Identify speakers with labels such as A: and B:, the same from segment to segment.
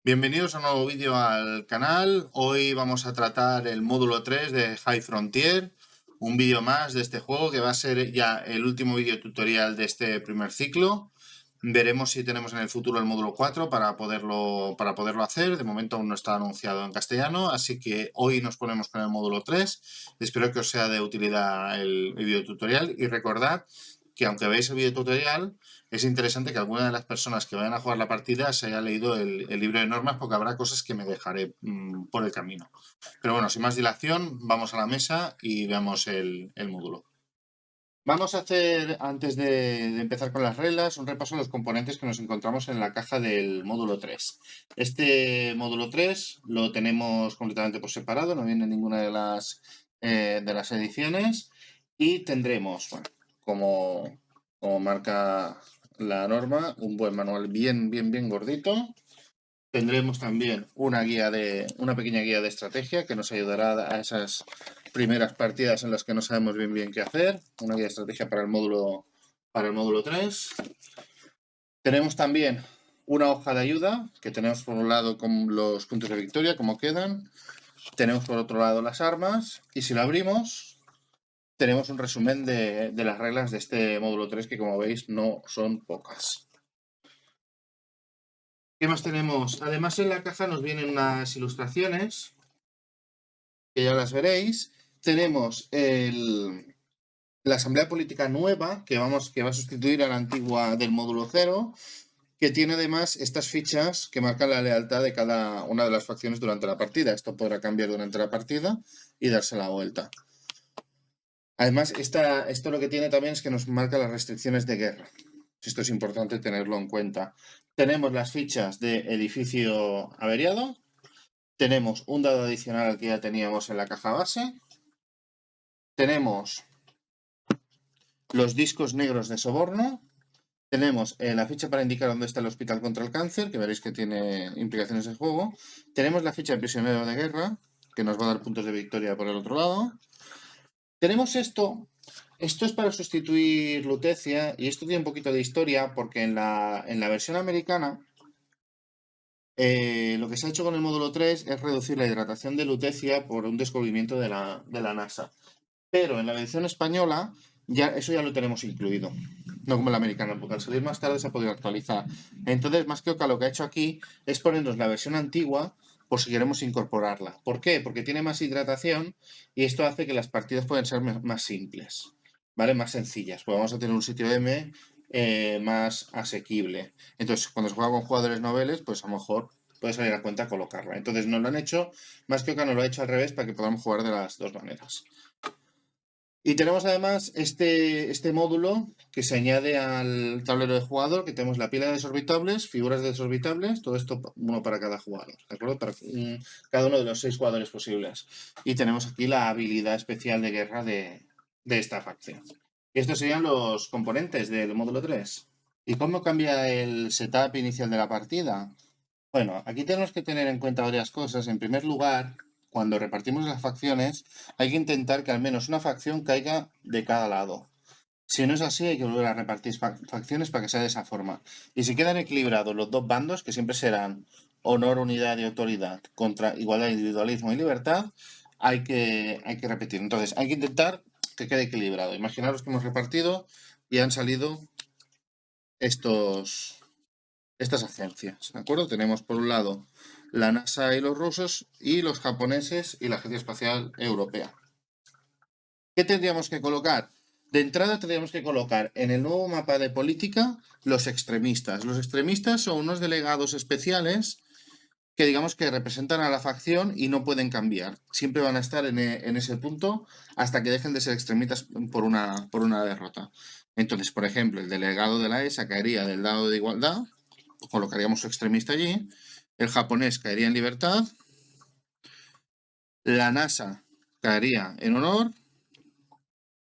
A: Bienvenidos a un nuevo vídeo al canal. Hoy vamos a tratar el módulo 3 de High Frontier, un vídeo más de este juego que va a ser ya el último vídeo tutorial de este primer ciclo. Veremos si tenemos en el futuro el módulo 4 para poderlo hacer. De momento aún no está anunciado en castellano, así que hoy nos ponemos con el módulo 3. Espero que os sea de utilidad el vídeo tutorial y recordad que aunque veáis el vídeo tutorial, es interesante que alguna de las personas que vayan a jugar la partida se haya leído el libro de normas, porque habrá cosas que me dejaré por el camino. Pero bueno, sin más dilación, vamos a la mesa y veamos el módulo. Vamos a hacer, antes de empezar con las reglas, un repaso de los componentes que nos encontramos en la caja del módulo 3. Este módulo 3 lo tenemos completamente por separado, no viene en ninguna de las ediciones, y tendremos, bueno, como marca la norma, un buen manual bien gordito. Tendremos también una pequeña guía de estrategia que nos ayudará a esas primeras partidas en las que no sabemos bien qué hacer. Una guía de estrategia para el módulo 3. Tenemos también una hoja de ayuda que tenemos por un lado con los puntos de victoria, como quedan. Tenemos por otro lado las armas, y si lo abrimos tenemos un resumen de las reglas de este módulo 3, que como veis no son pocas. ¿Qué más tenemos? Además, en la caja nos vienen unas ilustraciones, que ya las veréis. Tenemos la asamblea política nueva, que va a sustituir a la antigua del módulo 0, que tiene además estas fichas que marcan la lealtad de cada una de las facciones durante la partida. Esto podrá cambiar durante la partida y darse la vuelta. Además, esto lo que tiene también es que nos marca las restricciones de guerra. Esto es importante tenerlo en cuenta. Tenemos las fichas de edificio averiado. Tenemos un dado adicional al que ya teníamos en la caja base. Tenemos los discos negros de soborno. Tenemos la ficha para indicar dónde está el hospital contra el cáncer, que veréis que tiene implicaciones de juego. Tenemos la ficha de prisionero de guerra, que nos va a dar puntos de victoria por el otro lado. Tenemos esto es para sustituir Lutecia, y esto tiene un poquito de historia, porque en la versión americana lo que se ha hecho con el módulo 3 es reducir la hidratación de Lutecia por un descubrimiento de la NASA. Pero en la versión española eso ya lo tenemos incluido, no como en la americana, porque al salir más tarde se ha podido actualizar. Entonces, más que Oca lo que ha hecho aquí es ponernos la versión antigua por si queremos incorporarla. ¿Por qué? Porque tiene más hidratación, y esto hace que las partidas puedan ser más simples, ¿vale? Más sencillas, pues vamos a tener un sitio M más asequible. Entonces, cuando se juega con jugadores noveles, pues a lo mejor puede salir a cuenta colocarla. Entonces nos lo han hecho, más que Oca nos lo ha hecho al revés, para que podamos jugar de las dos maneras. Y tenemos además este módulo que se añade al tablero de jugador, que tenemos la pila de desorbitables, figuras de desorbitables, todo esto uno para cada jugador, ¿de acuerdo? Para cada uno de los 6 jugadores posibles. Y tenemos aquí la habilidad especial de guerra de esta facción. Y estos serían los componentes del módulo 3. ¿Y cómo cambia el setup inicial de la partida? Bueno, aquí tenemos que tener en cuenta varias cosas. En primer lugar, cuando repartimos las facciones, hay que intentar que al menos una facción caiga de cada lado. Si no es así, hay que volver a repartir facciones para que sea de esa forma. Y si quedan equilibrados los dos bandos, que siempre serán honor, unidad y autoridad contra igualdad, individualismo y libertad, hay que repetir. Entonces, hay que intentar que quede equilibrado. Imaginaros que hemos repartido y han salido estas agencias, ¿de acuerdo? Tenemos por un lado la NASA y los rusos, y los japoneses y la Agencia Espacial Europea. ¿Qué tendríamos que colocar? De entrada tendríamos que colocar en el nuevo mapa de política los extremistas. Los extremistas son unos delegados especiales que digamos que representan a la facción y no pueden cambiar. Siempre van a estar en ese punto hasta que dejen de ser extremistas por una derrota. Entonces, por ejemplo, el delegado de la ESA caería del lado de igualdad, colocaríamos su extremista allí. El japonés caería en libertad. La NASA caería en honor.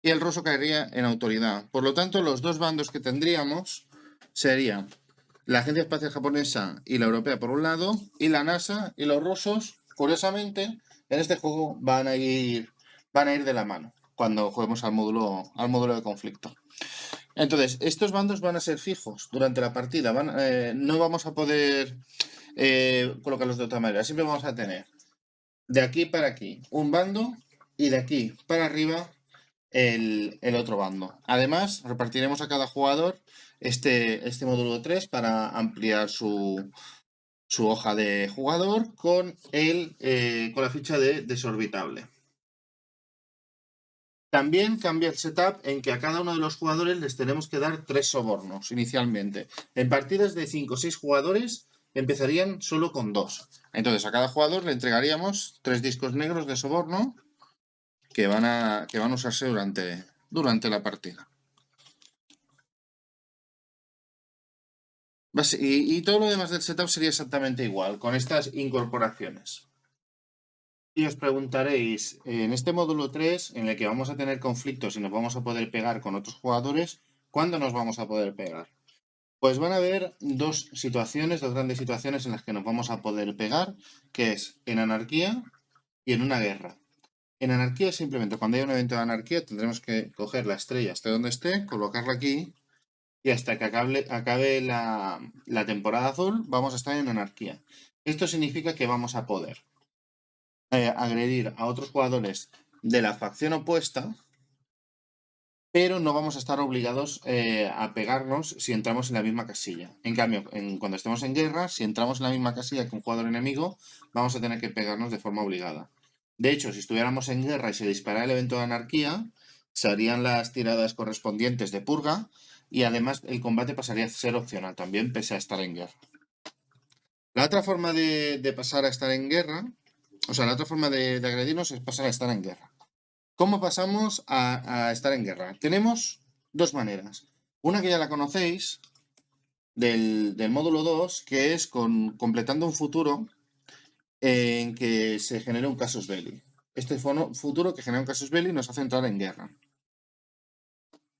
A: Y el ruso caería en autoridad. Por lo tanto, los dos bandos que tendríamos serían la Agencia Espacial Japonesa y la Europea por un lado, y la NASA y los rusos, curiosamente, en este juego van a ir de la mano cuando juguemos al módulo de conflicto. Entonces, estos bandos van a ser fijos durante la partida. No vamos a poder colocarlos de otra manera. Siempre vamos a tener de aquí para aquí un bando y de aquí para arriba el otro bando. Además, repartiremos a cada jugador este módulo 3 para ampliar su hoja de jugador con la ficha de desorbitable. También cambia el setup en que a cada uno de los jugadores les tenemos que dar 3 sobornos inicialmente. En partidas de 5 o 6 jugadores empezarían solo con 2. Entonces a cada jugador le entregaríamos 3 discos negros de soborno que van a usarse durante la partida. Y todo lo demás del setup sería exactamente igual, con estas incorporaciones. Y os preguntaréis, en este módulo 3, en el que vamos a tener conflictos y nos vamos a poder pegar con otros jugadores, ¿cuándo nos vamos a poder pegar? Pues van a haber dos grandes situaciones en las que nos vamos a poder pegar, que es en anarquía y en una guerra. En anarquía, simplemente cuando haya un evento de anarquía, tendremos que coger la estrella hasta donde esté, colocarla aquí, y hasta que acabe la temporada azul, vamos a estar en anarquía. Esto significa que vamos a poder agredir a otros jugadores de la facción opuesta, pero no vamos a estar obligados a pegarnos si entramos en la misma casilla. En cambio, cuando estemos en guerra, si entramos en la misma casilla que un jugador enemigo, vamos a tener que pegarnos de forma obligada. De hecho, si estuviéramos en guerra y se disparara el evento de anarquía, se harían las tiradas correspondientes de purga y además el combate pasaría a ser opcional también, pese a estar en guerra. La otra forma de pasar a estar en guerra, o sea, la otra forma de agredirnos es pasar a estar en guerra. ¿Cómo pasamos a estar en guerra? Tenemos dos maneras. Una que ya la conocéis, del módulo 2, que es completando un futuro en que se genera un casus belli. Este futuro que genera un casus belli nos hace entrar en guerra.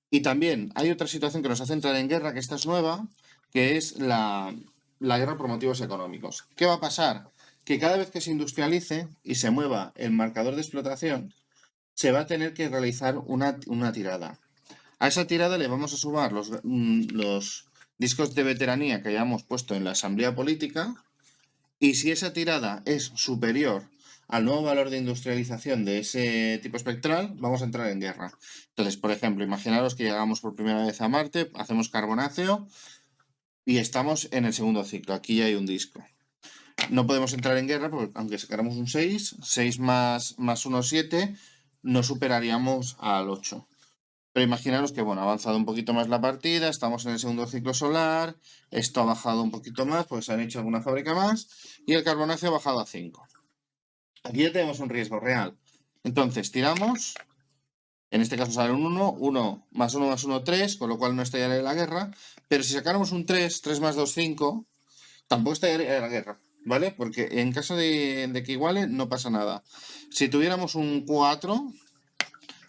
A: Y también hay otra situación que nos hace entrar en guerra, que esta es nueva, que es la guerra por motivos económicos. ¿Qué va a pasar? Que cada vez que se industrialice y se mueva el marcador de explotación, se va a tener que realizar una tirada. A esa tirada le vamos a sumar los discos de veteranía que hayamos puesto en la asamblea política, y si esa tirada es superior al nuevo valor de industrialización de ese tipo espectral, vamos a entrar en guerra. Entonces, por ejemplo, imaginaros que llegamos por primera vez a Marte, hacemos carbonáceo y estamos en el segundo ciclo. Aquí ya hay un disco. No podemos entrar en guerra porque aunque sacáramos un 6, 6 más 1, 7, no superaríamos al 8. Pero imaginaros que, bueno, ha avanzado un poquito más la partida, estamos en el segundo ciclo solar, esto ha bajado un poquito más, pues se han hecho alguna fábrica más, y el carbonáceo ha bajado a 5. Aquí ya tenemos un riesgo real. Entonces, tiramos, en este caso sale un 1, 1 más 1 más 1, 3, con lo cual no estallaría la guerra, pero si sacáramos un 3, 3 más 2, 5, tampoco estallaría la guerra, ¿vale? Porque en caso de que iguale, no pasa nada. Si tuviéramos un 4...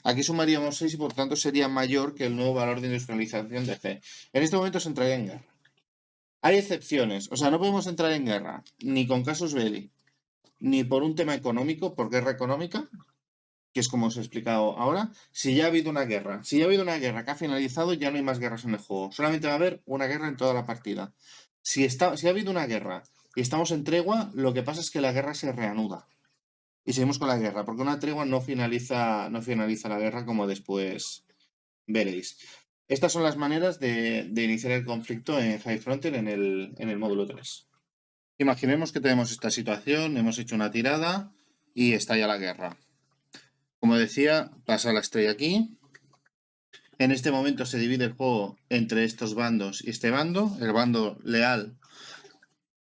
A: Aquí sumaríamos 6 y por tanto sería mayor que el nuevo valor de industrialización de G. En este momento se entraría en guerra. Hay excepciones, o sea, no podemos entrar en guerra ni con casus belli, ni por un tema económico, por guerra económica, que es como os he explicado ahora, si ya ha habido una guerra. Si ya ha habido una guerra que ha finalizado, ya no hay más guerras en el juego. Solamente va a haber una guerra en toda la partida. Si ha habido una guerra y estamos en tregua, lo que pasa es que la guerra se reanuda. Y seguimos con la guerra, porque una tregua no finaliza la guerra como después veréis. Estas son las maneras de iniciar el conflicto en High Frontier en el módulo 3. Imaginemos que tenemos esta situación, hemos hecho una tirada y estalla la guerra. Como decía, pasa la estrella aquí. En este momento se divide el juego entre estos bandos y este bando, el bando leal,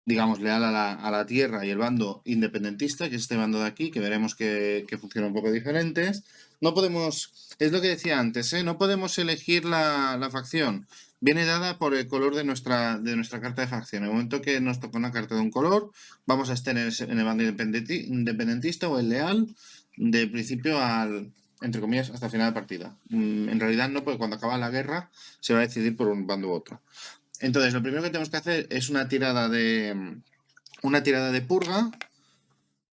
A: digamos, leal a la tierra, y el bando independentista, que es este bando de aquí, que veremos que funciona un poco diferentes. No podemos, es lo que decía antes, no podemos elegir la facción. Viene dada por el color de nuestra carta de facción. En el momento que nos toca una carta de un color, vamos a estar en el bando independentista o el leal, de principio entre comillas, hasta el final de partida. En realidad no, porque cuando acaba la guerra se va a decidir por un bando u otro. Entonces, lo primero que tenemos que hacer es una tirada de purga.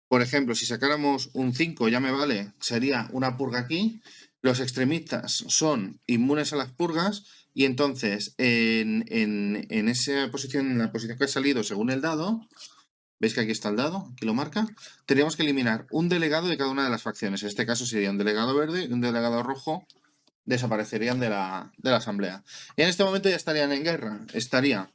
A: Por ejemplo, si sacáramos un 5, ya me vale, sería una purga aquí. Los extremistas son inmunes a las purgas, Y entonces, en esa posición, en la posición que ha salido según el dado, ¿veis que aquí está el dado? Aquí lo marca. Tendríamos que eliminar un delegado de cada una de las facciones. En este caso sería un delegado verde y un delegado rojo. Desaparecerían de la asamblea. Y en este momento ya estarían en guerra. Estaría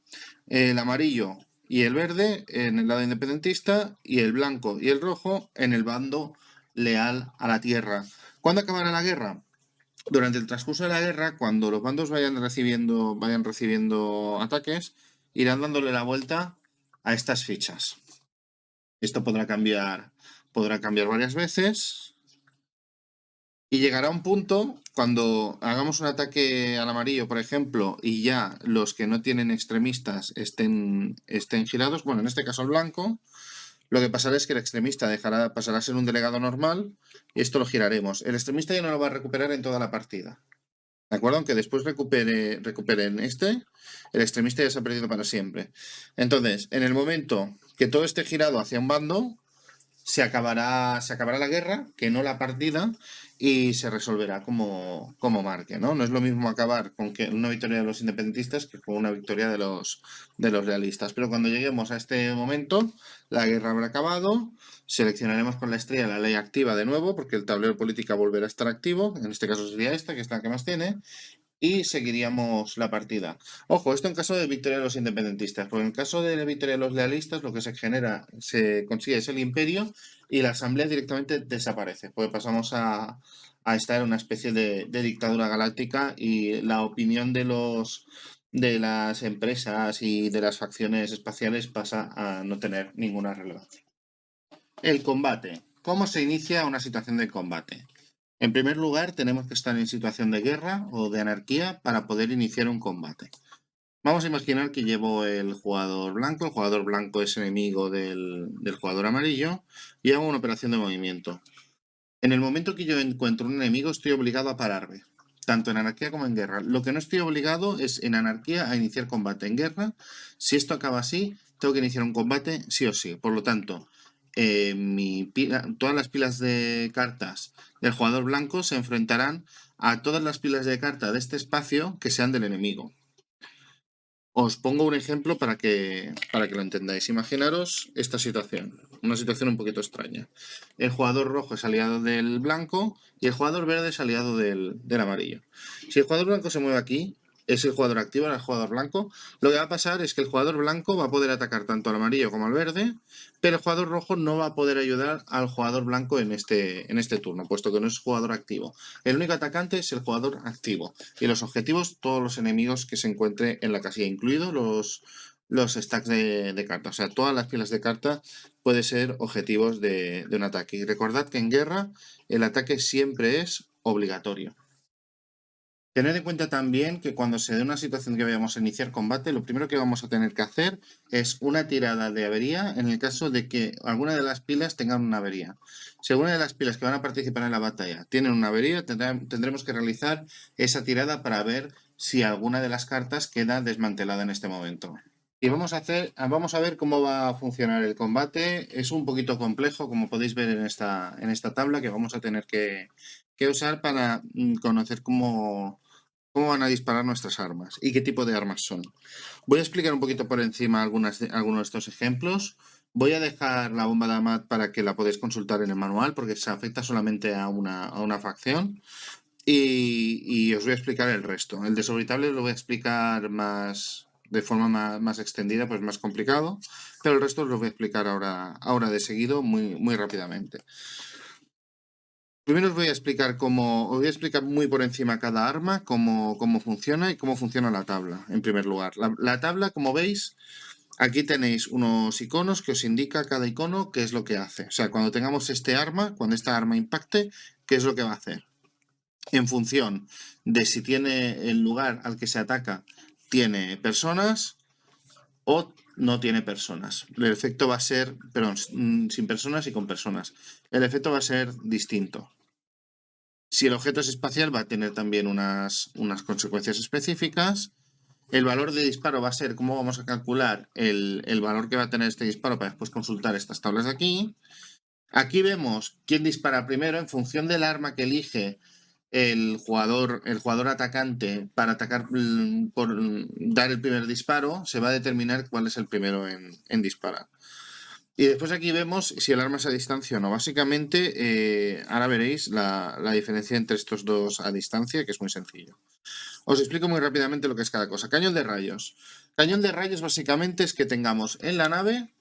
A: el amarillo y el verde en el lado independentista y el blanco y el rojo en el bando leal a la tierra. ¿Cuándo acabará la guerra? Durante el transcurso de la guerra, cuando los bandos vayan recibiendo ataques, irán dándole la vuelta a estas fichas. Esto podrá cambiar varias veces. Y llegará un punto cuando hagamos un ataque al amarillo, por ejemplo, y ya los que no tienen extremistas estén girados, bueno, en este caso el blanco, lo que pasará es que el extremista pasará a ser un delegado normal y esto lo giraremos. El extremista ya no lo va a recuperar en toda la partida. ¿De acuerdo? Aunque después recuperen el extremista ya se ha perdido para siempre. Entonces, en el momento que todo esté girado hacia un bando, se acabará la guerra, que no la partida, y se resolverá como marque, ¿no? No es lo mismo acabar con una victoria de los independentistas que con una victoria de los realistas. Pero cuando lleguemos a este momento, la guerra habrá acabado, seleccionaremos con la estrella la ley activa de nuevo, porque el tablero política volverá a estar activo, en este caso sería esta, que es la que más tiene, y seguiríamos la partida. Ojo, esto en caso de victoria de los independentistas, porque en caso de la victoria de los lealistas lo que se consigue es el imperio y la asamblea directamente desaparece, porque pasamos a estar en una especie de dictadura galáctica y la opinión de las empresas y de las facciones espaciales pasa a no tener ninguna relevancia. El combate. ¿Cómo se inicia una situación de combate? En primer lugar, tenemos que estar en situación de guerra o de anarquía para poder iniciar un combate. Vamos a imaginar que llevo el jugador blanco es enemigo del jugador amarillo y hago una operación de movimiento. En el momento que yo encuentro un enemigo estoy obligado a pararme, tanto en anarquía como en guerra. Lo que no estoy obligado es en anarquía a iniciar combate. En guerra, si esto acaba así, tengo que iniciar un combate sí o sí. Por lo tanto, todas las pilas de cartas del jugador blanco se enfrentarán a todas las pilas de cartas de este espacio que sean del enemigo. Os pongo un ejemplo para que lo entendáis. Imaginaros esta situación, una situación un poquito extraña. El jugador rojo es aliado del blanco y el jugador verde es aliado del amarillo. Si el jugador blanco se mueve aquí, es el jugador activo, el jugador blanco. Lo que va a pasar es que el jugador blanco va a poder atacar tanto al amarillo como al verde, pero el jugador rojo no va a poder ayudar al jugador blanco en este turno, puesto que no es jugador activo. El único atacante es el jugador activo. Y los objetivos, todos los enemigos que se encuentre en la casilla, incluidos los stacks de cartas. O sea, todas las pilas de carta pueden ser objetivos de un ataque. Y recordad que en guerra el ataque siempre es obligatorio. Tened en cuenta también que cuando se dé una situación que vayamos a iniciar combate, lo primero que vamos a tener que hacer es una tirada de avería en el caso de que alguna de las pilas tengan una avería. Si alguna de las pilas que van a participar en la batalla tienen una avería, tendremos que realizar esa tirada para ver si alguna de las cartas queda desmantelada en este momento. Y vamos a ver cómo va a funcionar el combate. Es un poquito complejo, como podéis ver en esta tabla, que vamos a tener que usar para conocer cómo van a disparar nuestras armas y qué tipo de armas son. Voy a explicar un poquito por encima algunos de estos ejemplos. Voy a dejar la bomba de Amat para que la podáis consultar en el manual porque se afecta solamente a una facción. Y os voy a explicar el resto. El desorbitable lo voy a explicar de forma más extendida, pues más complicado, pero el resto os lo voy a explicar ahora de seguido muy rápidamente. Primero os voy a explicar muy por encima cada arma, cómo funciona y cómo funciona la tabla, en primer lugar. La tabla, como veis, aquí tenéis unos iconos que os indica cada icono qué es lo que hace. O sea, cuando tengamos cuando esta arma impacte, qué es lo que va a hacer. En función de si tiene el lugar al que se ataca, tiene personas o no tiene personas. El efecto va a ser, perdón, sin personas y con personas. El efecto va a ser distinto. Si el objeto es espacial, va a tener también unas consecuencias específicas. El valor de disparo va a ser cómo vamos a calcular el valor que va a tener este disparo para después consultar estas tablas de aquí. Aquí vemos quién dispara primero en función del arma que elige. el jugador atacante para atacar por dar el primer disparo, se va a determinar cuál es el primero en disparar. Y después aquí vemos si el arma es a distancia o no. Básicamente, ahora veréis la diferencia entre estos dos a distancia, que es muy sencillo. Os explico muy rápidamente lo que es cada cosa. Cañón de rayos. Cañón de rayos básicamente es que tengamos en la nave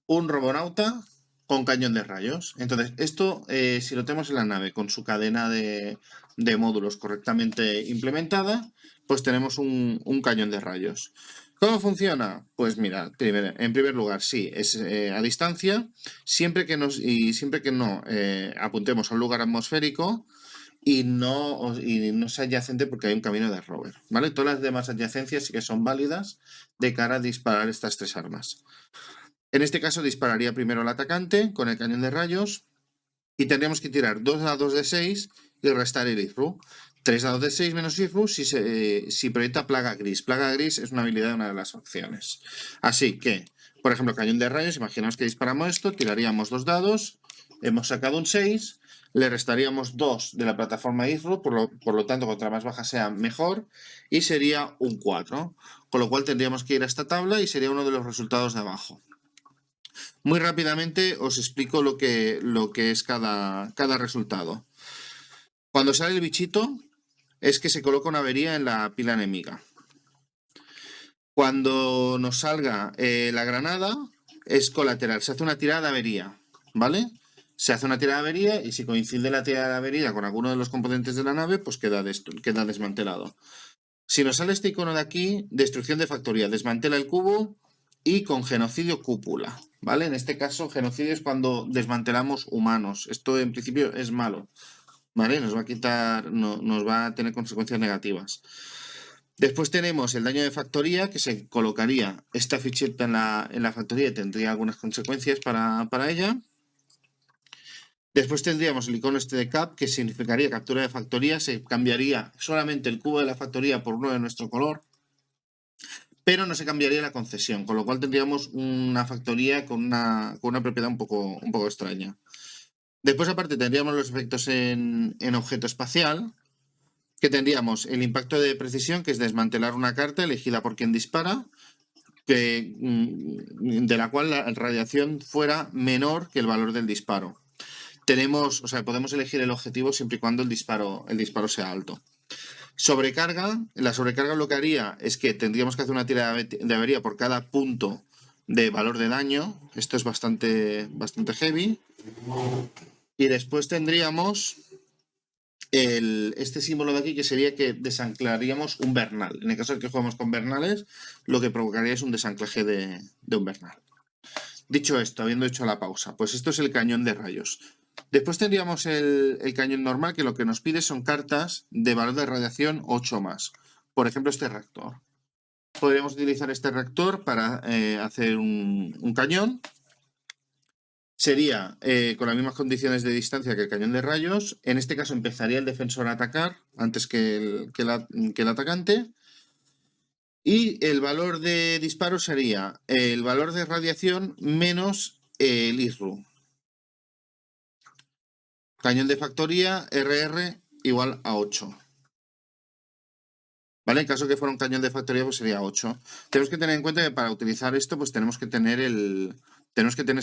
A: un robonauta con cañón de rayos. Entonces, esto, si lo tenemos en la nave con su cadena de módulos correctamente implementada, pues tenemos un cañón de rayos. ¿Cómo funciona? Pues mirad, en primer lugar, sí, es a distancia, siempre que no apuntemos a un lugar atmosférico y no sea adyacente porque hay un camino de rover, ¿vale? Todas las demás adyacencias sí que son válidas de cara a disparar estas tres armas. En este caso dispararía primero el atacante con el cañón de rayos y tendríamos que tirar 2 dados de 6 y restar el ISRU. 3 dados de 6 menos ISRU si proyecta plaga gris. Plaga gris es una habilidad de una de las facciones. Así que, por ejemplo, cañón de rayos, imaginaos que disparamos esto, tiraríamos 2 dados, hemos sacado un 6, le restaríamos 2 de la plataforma ISRU, por lo tanto, contra más baja sea, mejor, y sería un 4. Con lo cual tendríamos que ir a esta tabla y sería uno de los resultados de abajo. Muy rápidamente os explico lo que es cada resultado. Cuando sale el bichito es que se coloca una avería en la pila enemiga. Cuando nos salga la granada es colateral, se hace una tirada de avería, ¿vale? Se hace una tirada de avería y si coincide la tirada de avería con alguno de los componentes de la nave, pues queda desmantelado. Si nos sale este icono de aquí, destrucción de factoría, desmantela el cubo y con genocidio cúpula, ¿vale? En este caso, genocidio es cuando desmantelamos humanos. Esto en principio es malo, ¿vale? Nos va a tener consecuencias negativas. Después tenemos el daño de factoría, que se colocaría esta ficheta en la factoría y tendría algunas consecuencias para ella. Después tendríamos el icono este de cap, que significaría captura de factoría. Se cambiaría solamente el cubo de la factoría por uno de nuestro color, pero no se cambiaría la concesión, con lo cual tendríamos una factoría con una propiedad un poco extraña. Después, aparte, tendríamos los efectos en objeto espacial, que tendríamos el impacto de precisión, que es desmantelar una carta elegida por quien dispara, de la cual la radiación fuera menor que el valor del disparo. Podemos elegir el objetivo siempre y cuando el disparo sea alto. Sobrecarga, la sobrecarga lo que haría es que tendríamos que hacer una tirada de avería por cada punto de valor de daño. Esto es bastante heavy. Y después tendríamos este símbolo de aquí, que sería que desanclaríamos un Bernal. En el caso de que juguemos con Bernales, lo que provocaría es un desanclaje de un Bernal. Dicho esto, habiendo hecho la pausa, pues esto es el cañón de rayos. Después tendríamos el cañón normal, que lo que nos pide son cartas de valor de radiación 8 más. Por ejemplo, este reactor. Podríamos utilizar este reactor para hacer un cañón. Sería con las mismas condiciones de distancia que el cañón de rayos. En este caso empezaría el defensor a atacar antes que el atacante. Y el valor de disparo sería el valor de radiación menos el ISRU. Cañón de factoría, RR igual a 8. ¿Vale? En caso que fuera un cañón de factoría, pues sería 8. Tenemos que tener en cuenta que para utilizar esto, pues tenemos que tener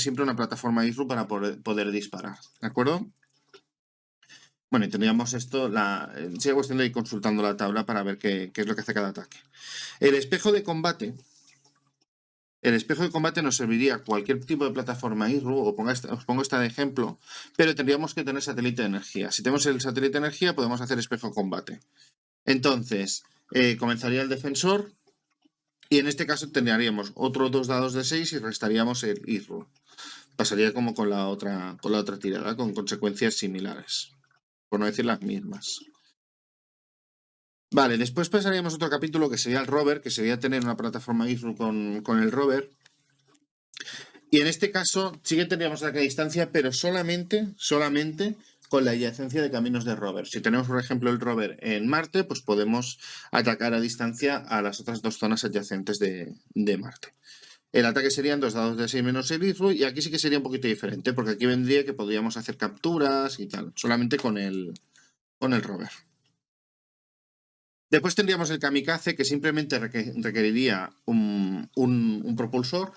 A: siempre una plataforma ISRU para poder disparar. ¿De acuerdo? Bueno, y tendríamos esto, sería cuestión de ir consultando la tabla para ver qué es lo que hace cada ataque. El espejo de combate. El espejo de combate nos serviría cualquier tipo de plataforma ISRU, os pongo esta de ejemplo, pero tendríamos que tener satélite de energía. Si tenemos el satélite de energía, podemos hacer espejo de combate. Entonces, comenzaría el defensor y en este caso tendríamos otros 2 dados de 6 y restaríamos el ISRU. Pasaría como con la otra tirada, con consecuencias similares, por no decir las mismas. Vale, después pasaríamos a otro capítulo que sería el rover, que sería tener una plataforma ISRU con el rover. Y en este caso sí que tendríamos la distancia, pero solamente con la adyacencia de caminos de rover. Si tenemos, por ejemplo, el rover en Marte, pues podemos atacar a distancia a las otras 2 zonas adyacentes de Marte. El ataque serían 2 dados de 6 menos el ISRU, y aquí sí que sería un poquito diferente, porque aquí vendría que podríamos hacer capturas y tal, solamente con el con el rover. Después tendríamos el kamikaze, que simplemente requeriría un propulsor.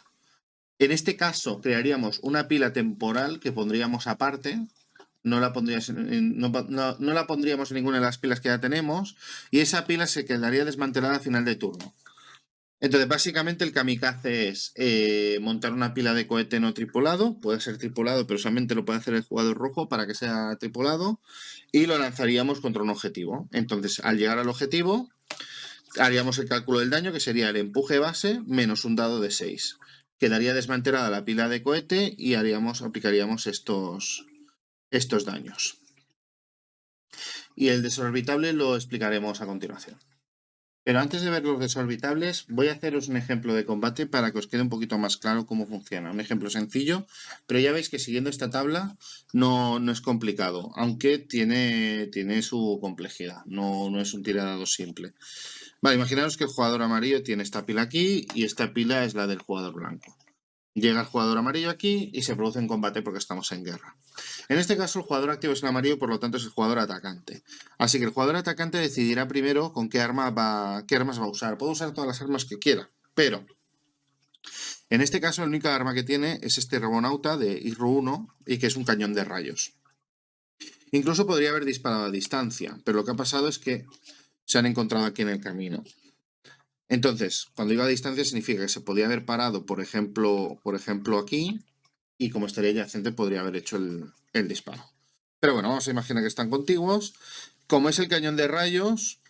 A: En este caso crearíamos una pila temporal que pondríamos aparte. No la pondríamos en ninguna de las pilas que ya tenemos. Y esa pila se quedaría desmantelada al final de turno. Entonces, básicamente el kamikaze es montar una pila de cohete no tripulado. Puede ser tripulado, pero solamente lo puede hacer el jugador rojo para que sea tripulado. Y lo lanzaríamos contra un objetivo. Entonces, al llegar al objetivo, haríamos el cálculo del daño, que sería el empuje base menos un dado de 6. Quedaría desmantelada la pila de cohete y aplicaríamos estos daños. Y el desorbitable lo explicaremos a continuación. Pero antes de ver los desorbitables, voy a haceros un ejemplo de combate para que os quede un poquito más claro cómo funciona. Un ejemplo sencillo, pero ya veis que siguiendo esta tabla no es complicado, aunque tiene su complejidad, no es un tiradado simple. Vale, imaginaos que el jugador amarillo tiene esta pila aquí y esta pila es la del jugador blanco. Llega el jugador amarillo aquí y se produce un combate porque estamos en guerra. En este caso el jugador activo es el amarillo, por lo tanto es el jugador atacante. Así que el jugador atacante decidirá primero con qué armas va a usar. Puede usar todas las armas que quiera, pero en este caso la única arma que tiene es este Robonauta de IRU 1 y que es un cañón de rayos. Incluso podría haber disparado a distancia, pero lo que ha pasado es que se han encontrado aquí en el camino. Entonces, cuando digo a distancia significa que se podía haber parado, por ejemplo aquí, y como estaría adyacente podría haber hecho el disparo. Pero bueno, vamos a imaginar que están contiguos. Como es el cañón de rayos,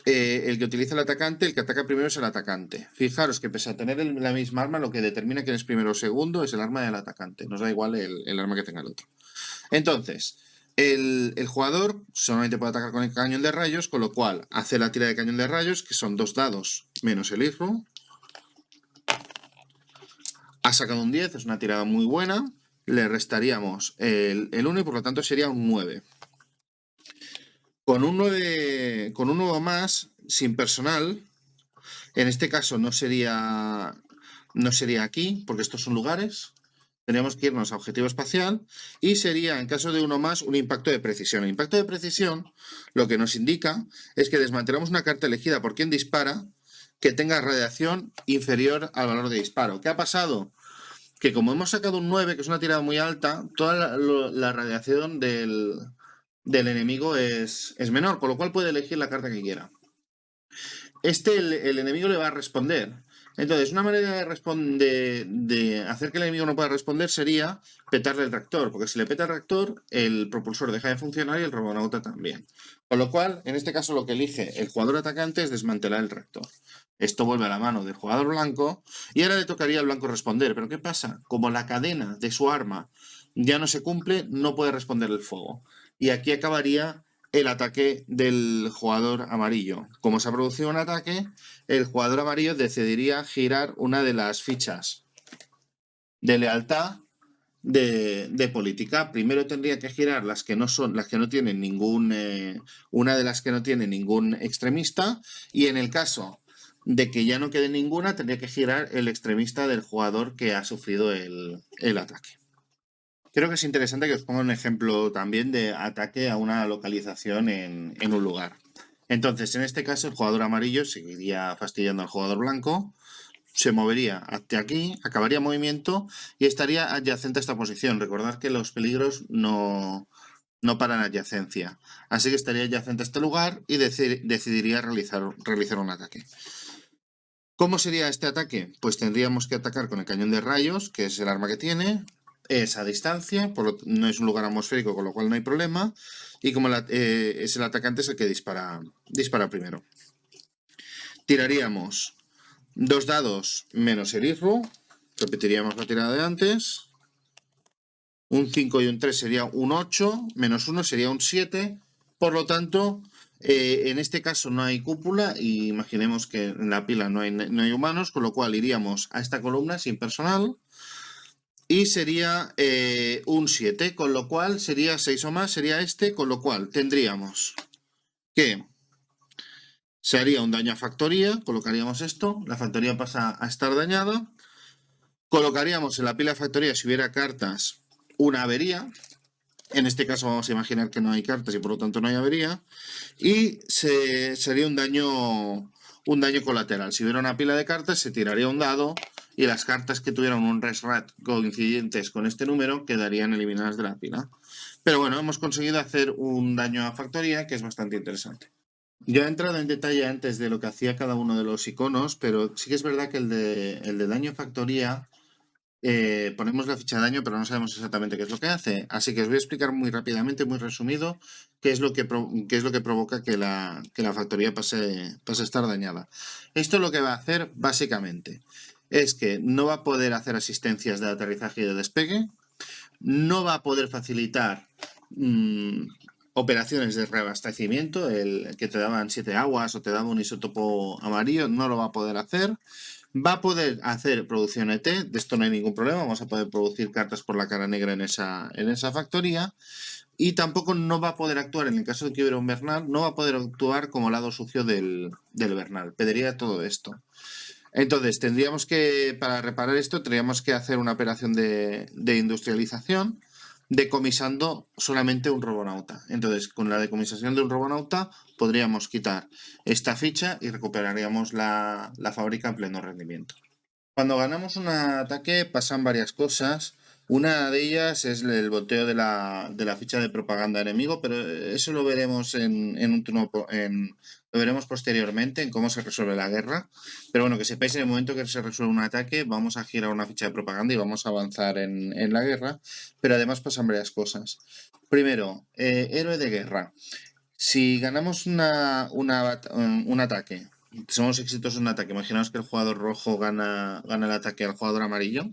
A: el que utiliza el atacante, el que ataca primero es el atacante. Fijaros que pese a tener la misma arma, lo que determina quién es primero o segundo es el arma del atacante. Nos da igual el arma que tenga el otro. Entonces, el jugador solamente puede atacar con el cañón de rayos, con lo cual hace la tira de cañón de rayos, que son 2 dados menos el IRU. Ha sacado un 10, es una tirada muy buena. Le restaríamos el 1 y por lo tanto sería un 9. Con un 9 más, sin personal, en este caso no sería aquí, porque estos son lugares. Tendríamos que irnos a objetivo espacial y sería, en caso de 1 más, un impacto de precisión. El impacto de precisión lo que nos indica es que desmantelamos una carta elegida por quien dispara que tenga radiación inferior al valor de disparo. ¿Qué ha pasado? Que como hemos sacado un 9, que es una tirada muy alta, toda la radiación del enemigo es menor, con lo cual puede elegir la carta que quiera. El enemigo le va a responder. Entonces, una manera de hacer que el enemigo no pueda responder sería petarle el reactor, porque si le peta el reactor, el propulsor deja de funcionar y el robonauta también. Con lo cual, en este caso, lo que elige el jugador atacante es desmantelar el reactor. Esto vuelve a la mano del jugador blanco y ahora le tocaría al blanco responder. Pero ¿qué pasa? Como la cadena de su arma ya no se cumple, no puede responder el fuego. Y aquí acabaría el ataque del jugador amarillo. Como se ha producido un ataque, el jugador amarillo decidiría girar una de las fichas de lealtad de política. Primero tendría que girar las que no tienen ningún una de las que no tiene ningún extremista, y en el caso de que ya no quede ninguna tendría que girar el extremista del jugador que ha sufrido el ataque. Creo que es interesante que os ponga un ejemplo también de ataque a una localización en un lugar. Entonces, en este caso, el jugador amarillo seguiría fastidiando al jugador blanco, se movería hacia aquí, acabaría movimiento y estaría adyacente a esta posición. Recordad que los peligros no paran adyacencia. Así que estaría adyacente a este lugar y decidiría realizar un ataque. ¿Cómo sería este ataque? Pues tendríamos que atacar con el cañón de rayos, que es el arma que tiene. Es a distancia, no es un lugar atmosférico, con lo cual no hay problema. Y como es el atacante es el que dispara primero. Tiraríamos 2 dados menos el IRU. Repetiríamos la tirada de antes. Un 5 y un 3 sería un 8, menos 1 sería un 7. Por lo tanto, en este caso no hay cúpula y imaginemos que en la pila no hay humanos, con lo cual iríamos a esta columna sin personal. Y sería un 7, con lo cual sería 6 o más, sería este, con lo cual tendríamos que se haría un daño a factoría, colocaríamos esto, la factoría pasa a estar dañada, colocaríamos en la pila de factoría, si hubiera cartas, una avería, En este caso vamos a imaginar que no hay cartas y por lo tanto no hay avería. Y sería un daño colateral. Si hubiera una pila de cartas, se tiraría un dado y las cartas que tuvieran un resrat coincidentes con este número quedarían eliminadas de la pila. Pero bueno, hemos conseguido hacer un daño a factoría que es bastante interesante. Yo he entrado en detalle antes de lo que hacía cada uno de los iconos, pero sí que es verdad que el de daño a factoría ponemos la ficha de daño, pero no sabemos exactamente qué es lo que hace. Así que os voy a explicar muy rápidamente, muy resumido, qué es lo que provoca que la factoría pase a estar dañada. Esto lo que va a hacer, básicamente, es que no va a poder hacer asistencias de aterrizaje y de despegue, no va a poder facilitar operaciones de reabastecimiento, el que te daban 7 aguas o te daba un isótopo amarillo, no lo va a poder hacer. Va a poder hacer producción ET, de esto no hay ningún problema, vamos a poder producir cartas por la cara negra en esa factoría. Y tampoco no va a poder actuar, en el caso de que hubiera un Bernal, no va a poder actuar como lado sucio del Bernal. Pediría todo esto. Entonces, para reparar esto, tendríamos que hacer una operación de industrialización decomisando solamente un robonauta. Entonces, con la decomisación de un robonauta podríamos quitar esta ficha y recuperaríamos la fábrica en pleno rendimiento. Cuando ganamos un ataque pasan varias cosas. Una de ellas es el boteo de la ficha de propaganda enemigo, pero eso lo veremos en un turno, lo veremos posteriormente en cómo se resuelve la guerra. Pero bueno, que sepáis en el momento que se resuelve un ataque, vamos a girar una ficha de propaganda y vamos a avanzar en la guerra. Pero además pasan varias cosas. Primero, héroe de guerra. Si ganamos un ataque, somos exitosos en un ataque, imaginaos que el jugador rojo gana el ataque al jugador amarillo,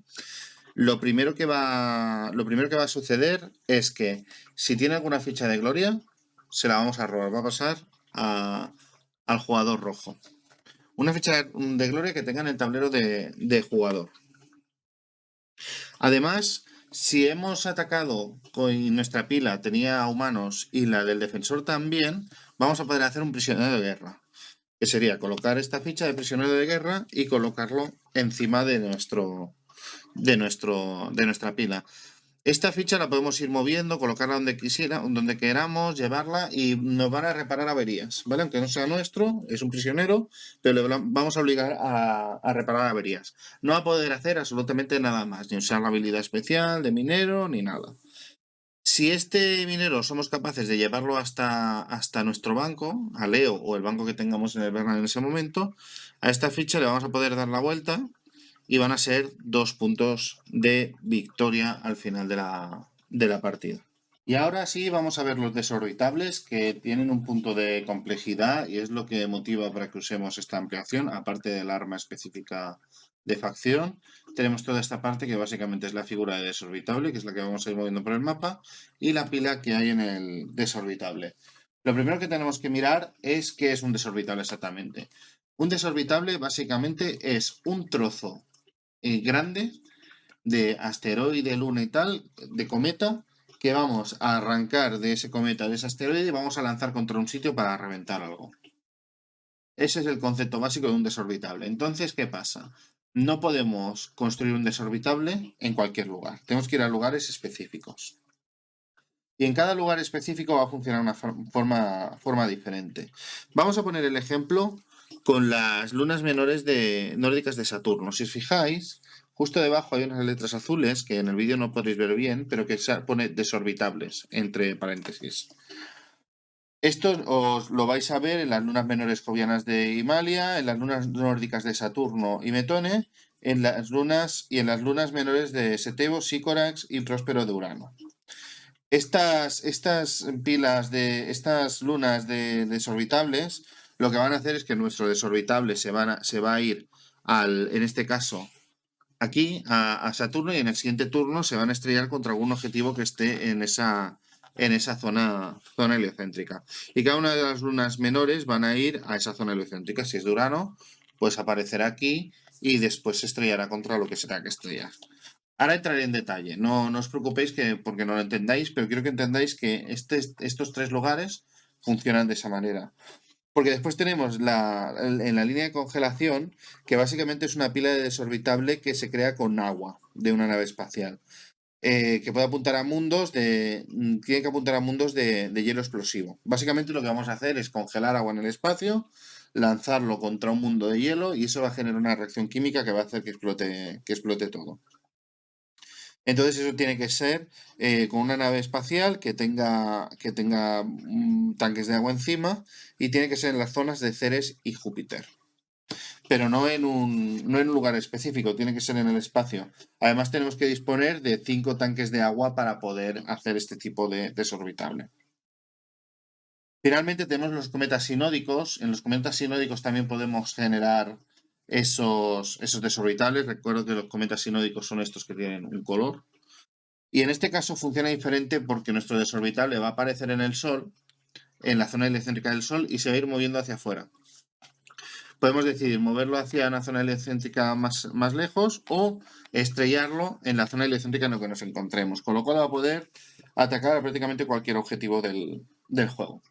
A: lo primero que va a suceder es que si tiene alguna ficha de gloria, se la vamos a robar, va a pasar al jugador rojo. Una ficha de gloria que tenga en el tablero de jugador. Además, si hemos atacado y nuestra pila tenía humanos y la del defensor también, vamos a poder hacer un prisionero de guerra, que sería colocar esta ficha de prisionero de guerra y colocarlo encima de nuestra pila. Esta ficha la podemos ir moviendo, colocarla donde queramos, llevarla y nos van a reparar averías, ¿vale? Aunque no sea nuestro, es un prisionero, pero le vamos a obligar a reparar averías. No va a poder hacer absolutamente nada más, ni usar la habilidad especial de minero, ni nada. Si este minero somos capaces de llevarlo hasta nuestro banco, a Leo o el banco que tengamos en el Bernal en ese momento, a esta ficha le vamos a poder dar la vuelta y van a ser 2 puntos de victoria al final de la partida. Y ahora sí vamos a ver los desorbitables, que tienen un punto de complejidad y es lo que motiva para que usemos esta ampliación, aparte del arma específica de facción. Tenemos toda esta parte que básicamente es la figura de desorbitable, que es la que vamos a ir moviendo por el mapa, y la pila que hay en el desorbitable. Lo primero que tenemos que mirar es qué es un desorbitable exactamente. Un desorbitable básicamente es un trozo grande de asteroide, luna y tal, de cometa, que vamos a arrancar de ese cometa, de ese asteroide, y vamos a lanzar contra un sitio para reventar algo. Ese es el concepto básico de un desorbitable. Entonces, ¿qué pasa? No podemos construir un desorbitable en cualquier lugar. Tenemos que ir a lugares específicos. Y en cada lugar específico va a funcionar una forma diferente. Vamos a poner el ejemplo con las lunas menores nórdicas de Saturno. Si os fijáis, justo debajo hay unas letras azules que en el vídeo no podéis ver bien, pero que se pone desorbitables, entre paréntesis. Esto os lo vais a ver en las lunas menores jovianas de Himalaya, en las lunas nórdicas de Saturno y Metone, en las lunas menores de Setebo, Sícorax y Próspero de Urano. Estas lunas de desorbitables, lo que van a hacer es que nuestro desorbitable se va a ir en este caso, aquí a Saturno, y en el siguiente turno se van a estrellar contra algún objetivo que esté en esa zona heliocéntrica. Y cada una de las lunas menores van a ir a esa zona heliocéntrica. Si es de Urano, pues aparecerá aquí y después se estrellará contra lo que será que estrellar. Ahora entraré en detalle, no os preocupéis porque no lo entendáis, pero quiero que entendáis que estos 3 lugares funcionan de esa manera. Porque después tenemos en la línea de congelación, que básicamente es una pila de desorbitable que se crea con agua de una nave espacial. que puede apuntar a mundos tiene que apuntar a mundos de hielo explosivo. Básicamente lo que vamos a hacer es congelar agua en el espacio, lanzarlo contra un mundo de hielo y eso va a generar una reacción química que va a hacer que explote todo. Entonces eso tiene que ser con una nave espacial que tenga tanques de agua encima y tiene que ser en las zonas de Ceres y Júpiter. Pero no en un lugar específico, tiene que ser en el espacio. Además tenemos que disponer de 5 tanques de agua para poder hacer este tipo de desorbitable. Finalmente tenemos los cometas sinódicos. En los cometas sinódicos también podemos generar esos desorbitables. Recuerdo que los cometas sinódicos son estos que tienen un color. Y en este caso funciona diferente porque nuestro desorbitable va a aparecer en el Sol, en la zona heliocéntrica del Sol, y se va a ir moviendo hacia afuera. Podemos decidir moverlo hacia una zona heliocéntrica más lejos o estrellarlo en la zona heliocéntrica en la que nos encontremos, con lo cual va a poder atacar a prácticamente cualquier objetivo del juego.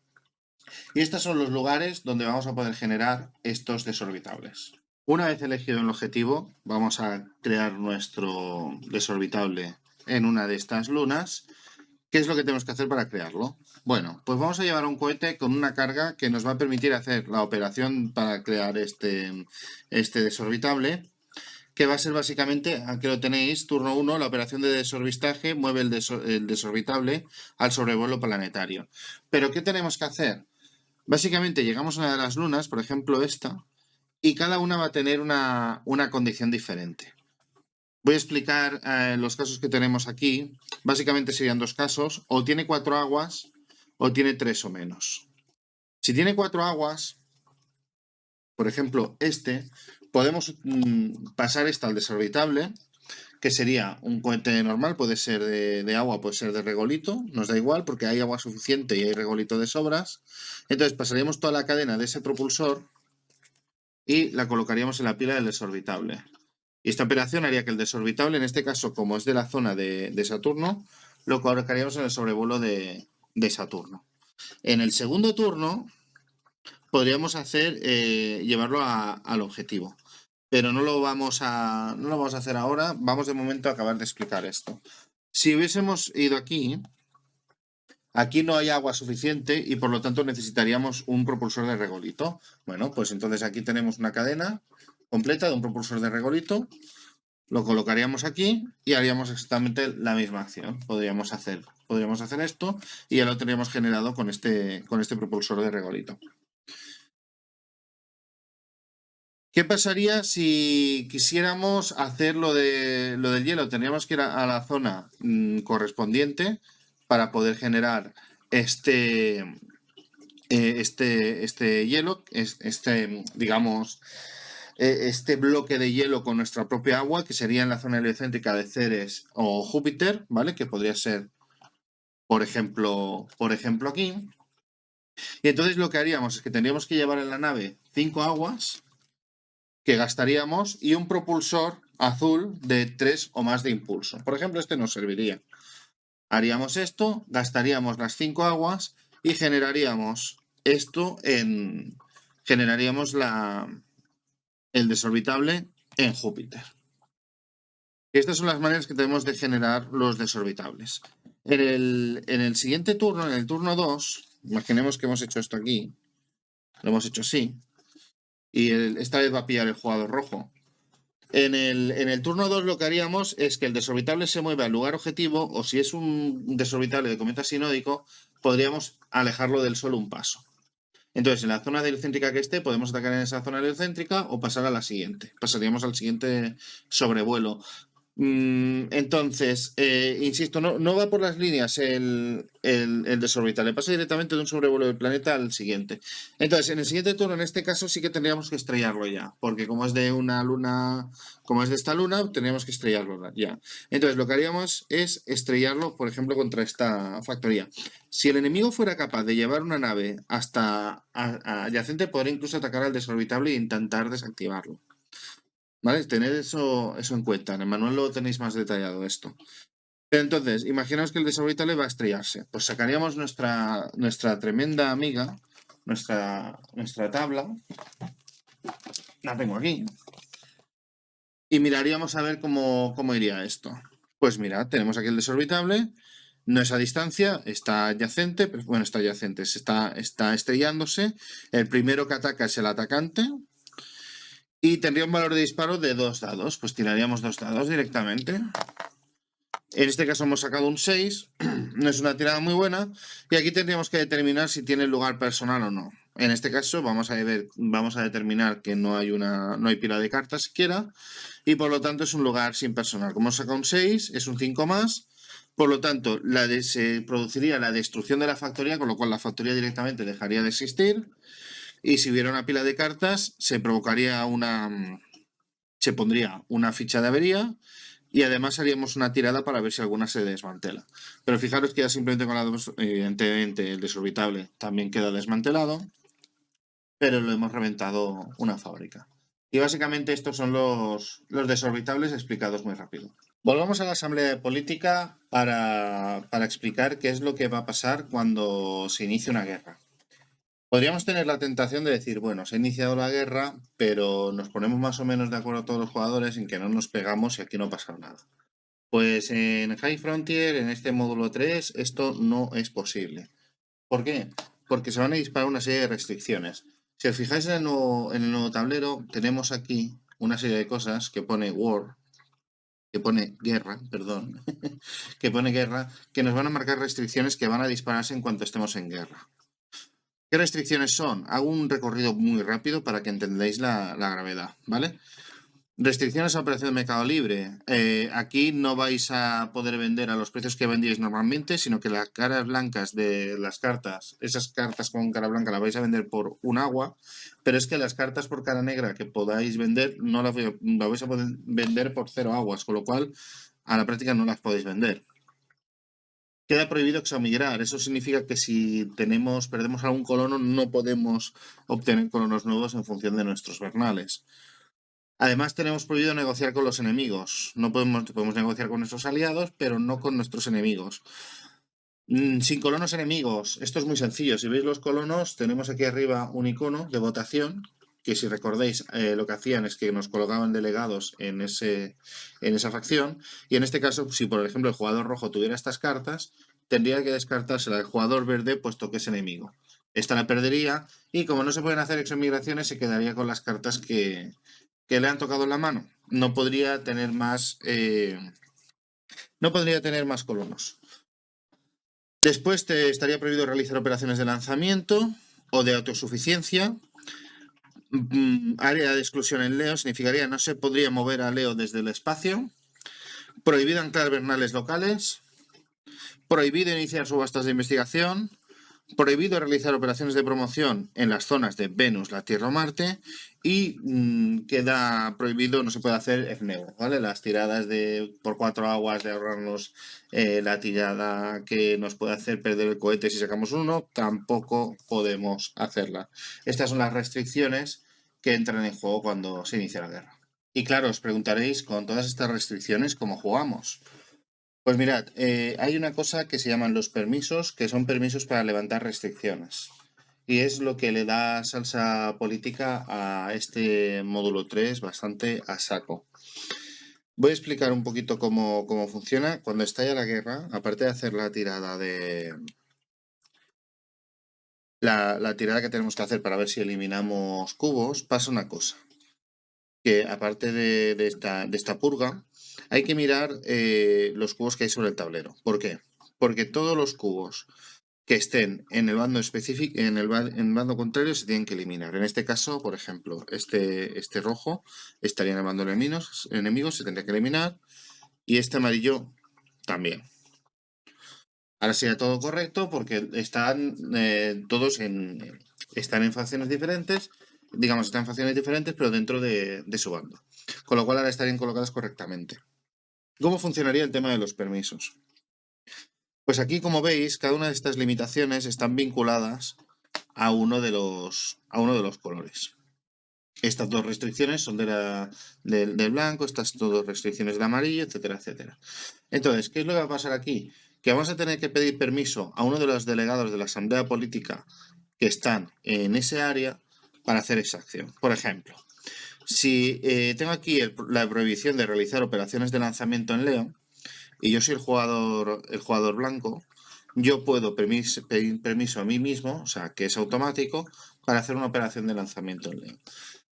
A: Y estos son los lugares donde vamos a poder generar estos desorbitables. Una vez elegido el objetivo, vamos a crear nuestro desorbitable en una de estas lunas. ¿Qué es lo que tenemos que hacer para crearlo? Bueno, pues vamos a llevar un cohete con una carga que nos va a permitir hacer la operación para crear este desorbitable, que va a ser básicamente, aquí lo tenéis, turno 1, la operación de desorbistaje mueve el desorbitable al sobrevuelo planetario. Pero ¿qué tenemos que hacer? Básicamente llegamos a una de las lunas, por ejemplo esta, y cada una va a tener una condición diferente. Voy a explicar los casos que tenemos aquí. Básicamente serían 2 casos. O tiene 4 aguas o tiene 3 o menos. Si tiene 4 aguas, por ejemplo podemos pasar esta al desorbitable, que sería un cohete normal, puede ser de agua, puede ser de regolito, nos da igual porque hay agua suficiente y hay regolito de sobras. Entonces pasaríamos toda la cadena de ese propulsor y la colocaríamos en la pila del desorbitable. Y esta operación haría que el desorbitable, en este caso, como es de la zona de Saturno, lo colocaríamos en el sobrevuelo de Saturno. En el segundo turno, podríamos llevarlo al objetivo. Pero no lo vamos a hacer ahora. Vamos de momento a acabar de explicar esto. Si hubiésemos ido aquí no hay agua suficiente y por lo tanto necesitaríamos un propulsor de regolito. Bueno, pues entonces aquí tenemos una cadena completa de un propulsor de regolito. Lo colocaríamos aquí y haríamos exactamente la misma acción. Podríamos hacer esto y ya lo tendríamos generado con este propulsor de regolito. ¿Qué pasaría si quisiéramos hacer lo del hielo? Tendríamos que ir a la zona correspondiente para poder generar este hielo, digamos, este bloque de hielo con nuestra propia agua, que sería en la zona heliocéntrica de Ceres o Júpiter, ¿vale? Que podría ser, por ejemplo aquí. Y entonces lo que haríamos es que tendríamos que llevar en la nave 5 aguas que gastaríamos y un propulsor azul de 3 o más de impulso. Por ejemplo, este nos serviría. Haríamos esto, gastaríamos las 5 aguas y generaríamos el desorbitable en Júpiter. Estas son las maneras que tenemos de generar los desorbitables. En el siguiente turno, en el turno 2, imaginemos que hemos hecho esto aquí, lo hemos hecho así, y esta vez va a pillar el jugador rojo. En el turno 2 lo que haríamos es que el desorbitable se mueve al lugar objetivo, o si es un desorbitable de cometa sinódico, podríamos alejarlo del Sol un paso. Entonces, en la zona heliocéntrica que esté, podemos atacar en esa zona heliocéntrica o pasar a la siguiente. Pasaríamos al siguiente sobrevuelo. Entonces, insisto, no va por las líneas el desorbital, le pasa directamente de un sobrevuelo del planeta al siguiente. Entonces, en el siguiente turno, en este caso, sí que tendríamos que estrellarlo ya, porque como es de una luna, como es de esta luna, tendríamos que estrellarlo ya. Entonces, lo que haríamos es estrellarlo, por ejemplo, contra esta factoría. Si el enemigo fuera capaz de llevar una nave hasta adyacente, podría incluso atacar al desorbitable e intentar desactivarlo. ¿Vale? Tened eso en cuenta. En el manual lo tenéis más detallado esto. Pero entonces, imaginaos que el desorbitable va a estrellarse. Pues sacaríamos nuestra tremenda amiga, nuestra tabla. La tengo aquí. Y miraríamos a ver cómo iría esto. Pues mira, tenemos aquí el desorbitable, no es a distancia, está adyacente, pero, bueno, está adyacente, está estrellándose. El primero que ataca es el atacante y tendría un valor de disparo de 2 dados. Pues tiraríamos 2 dados directamente. En este caso hemos sacado un 6, no es una tirada muy buena, y aquí tendríamos que determinar si tiene lugar personal o no. En este caso vamos a determinar que no hay pila de cartas siquiera, y por lo tanto es un lugar sin personal. Como hemos sacado un 6, es un 5 más, por lo tanto se produciría la destrucción de la factoría, con lo cual la factoría directamente dejaría de existir, y si hubiera una pila de cartas se pondría una ficha de avería, y además haríamos una tirada para ver si alguna se desmantela. Pero fijaros que ya simplemente con evidentemente el desorbitable también queda desmantelado, pero lo hemos reventado una fábrica. Y básicamente estos son los desorbitables explicados muy rápido. Volvamos a la asamblea de política para explicar qué es lo que va a pasar cuando se inicie una guerra. Podríamos tener la tentación de decir, bueno, se ha iniciado la guerra, pero nos ponemos más o menos de acuerdo todos los jugadores en que no nos pegamos y aquí no pasa nada. Pues en High Frontier, en este módulo 3, esto no es posible. ¿Por qué? Porque se van a disparar una serie de restricciones. Si os fijáis en el nuevo tablero, tenemos aquí una serie de cosas que pone War, que pone guerra, perdón, que pone guerra, que nos van a marcar restricciones que van a dispararse en cuanto estemos en guerra. ¿Qué restricciones son? Hago un recorrido muy rápido para que entendáis la gravedad, ¿vale? Restricciones a operación de mercado libre. Aquí no vais a poder vender a los precios que vendíais normalmente, sino que las caras blancas de las cartas, esas cartas con cara blanca las vais a vender por un agua, pero es que las cartas por cara negra que podáis vender no las vais a poder vender por 0 aguas, con lo cual a la práctica no las podéis vender. Queda prohibido examigrar. Eso significa que si perdemos algún colono, no podemos obtener colonos nuevos en función de nuestros vernales. Además, tenemos prohibido negociar con los enemigos. No podemos negociar con nuestros aliados, pero no con nuestros enemigos. Sin colonos enemigos. Esto es muy sencillo. Si veis los colonos, tenemos aquí arriba un icono de votación, que si recordáis, lo que hacían es que nos colocaban delegados en esa facción. Y en este caso, si por ejemplo el jugador rojo tuviera estas cartas, tendría que descartársela el jugador verde, puesto que es enemigo. Esta la perdería, y como no se pueden hacer exomigraciones, se quedaría con las cartas que le han tocado en la mano. No podría tener más colonos. Después estaría prohibido realizar operaciones de lanzamiento o de autosuficiencia. Área de exclusión en Leo significaría no se podría mover a Leo desde el espacio. Prohibido anclar vernales locales. Prohibido iniciar subastas de investigación. Prohibido realizar operaciones de promoción en las zonas de Venus, la Tierra o Marte, y queda prohibido, no se puede hacer FNEU, ¿vale? Las tiradas por 4 aguas de ahorrarnos la tirada que nos puede hacer perder el cohete si sacamos uno, tampoco podemos hacerla. Estas son las restricciones que entran en juego cuando se inicia la guerra. Y claro, os preguntaréis, con todas estas restricciones, ¿cómo jugamos? Pues mirad, hay una cosa que se llaman los permisos, que son permisos para levantar restricciones. Y es lo que le da salsa política a este módulo 3 bastante a saco. Voy a explicar un poquito cómo funciona. Cuando estalla la guerra, aparte de hacer la tirada la tirada que tenemos que hacer para ver si eliminamos cubos, pasa una cosa. Que aparte de esta purga, hay que mirar los cubos que hay sobre el tablero. ¿Por qué? Porque todos los cubos que estén en el bando específico, en el bando contrario, se tienen que eliminar. En este caso, por ejemplo, este rojo estaría en el bando enemigos, se tendría que eliminar, y este amarillo también. Ahora sería todo correcto porque están todos están en facciones diferentes, digamos, están en facciones diferentes, pero dentro de su bando. Con lo cual ahora estarían colocadas correctamente. ¿Cómo funcionaría el tema de los permisos? Pues aquí, como veis, cada una de estas limitaciones están vinculadas a uno de los colores. Estas dos restricciones son del blanco, estas dos restricciones del amarillo, etcétera, etcétera. Entonces, ¿qué es lo que va a pasar aquí? Que vamos a tener que pedir permiso a uno de los delegados de la Asamblea Política que están en ese área para hacer esa acción. Por ejemplo, si tengo aquí la prohibición de realizar operaciones de lanzamiento en Leo, y yo soy el jugador blanco, yo puedo pedir permiso a mí mismo, o sea, que es automático, para hacer una operación de lanzamiento en Leo.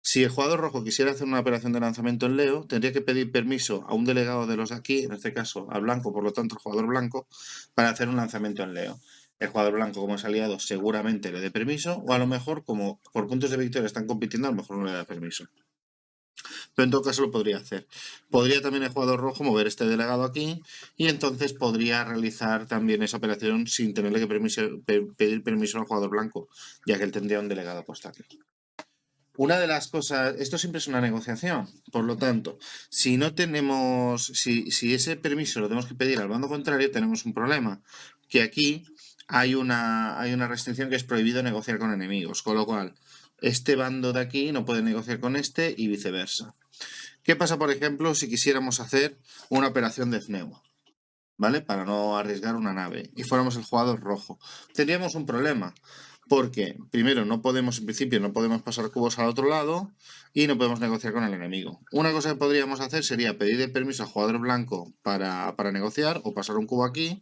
A: Si el jugador rojo quisiera hacer una operación de lanzamiento en Leo, tendría que pedir permiso a un delegado de los de aquí, en este caso al blanco, por lo tanto el jugador blanco, para hacer un lanzamiento en Leo. El jugador blanco, como es aliado, seguramente le dé permiso, o a lo mejor, como por puntos de victoria están compitiendo, a lo mejor no le da permiso. Pero en todo caso lo podría hacer. Podría también el jugador rojo mover este delegado aquí y entonces podría realizar también esa operación sin tenerle que pedir permiso al jugador blanco, ya que él tendría un delegado puesto aquí. Una de las cosas, esto siempre es una negociación, por lo tanto, si no tenemos, si ese permiso lo tenemos que pedir al bando contrario, tenemos un problema, que aquí hay una restricción que es prohibido negociar con enemigos, con lo cual este bando de aquí no puede negociar con este y viceversa. ¿Qué pasa, por ejemplo, si quisiéramos hacer una operación de FNEO? ¿Vale? Para no arriesgar una nave y fuéramos el jugador rojo. Tendríamos un problema, porque primero no podemos, en principio, no podemos pasar cubos al otro lado y no podemos negociar con el enemigo. Una cosa que podríamos hacer sería pedirle permiso al jugador blanco para negociar o pasar un cubo aquí.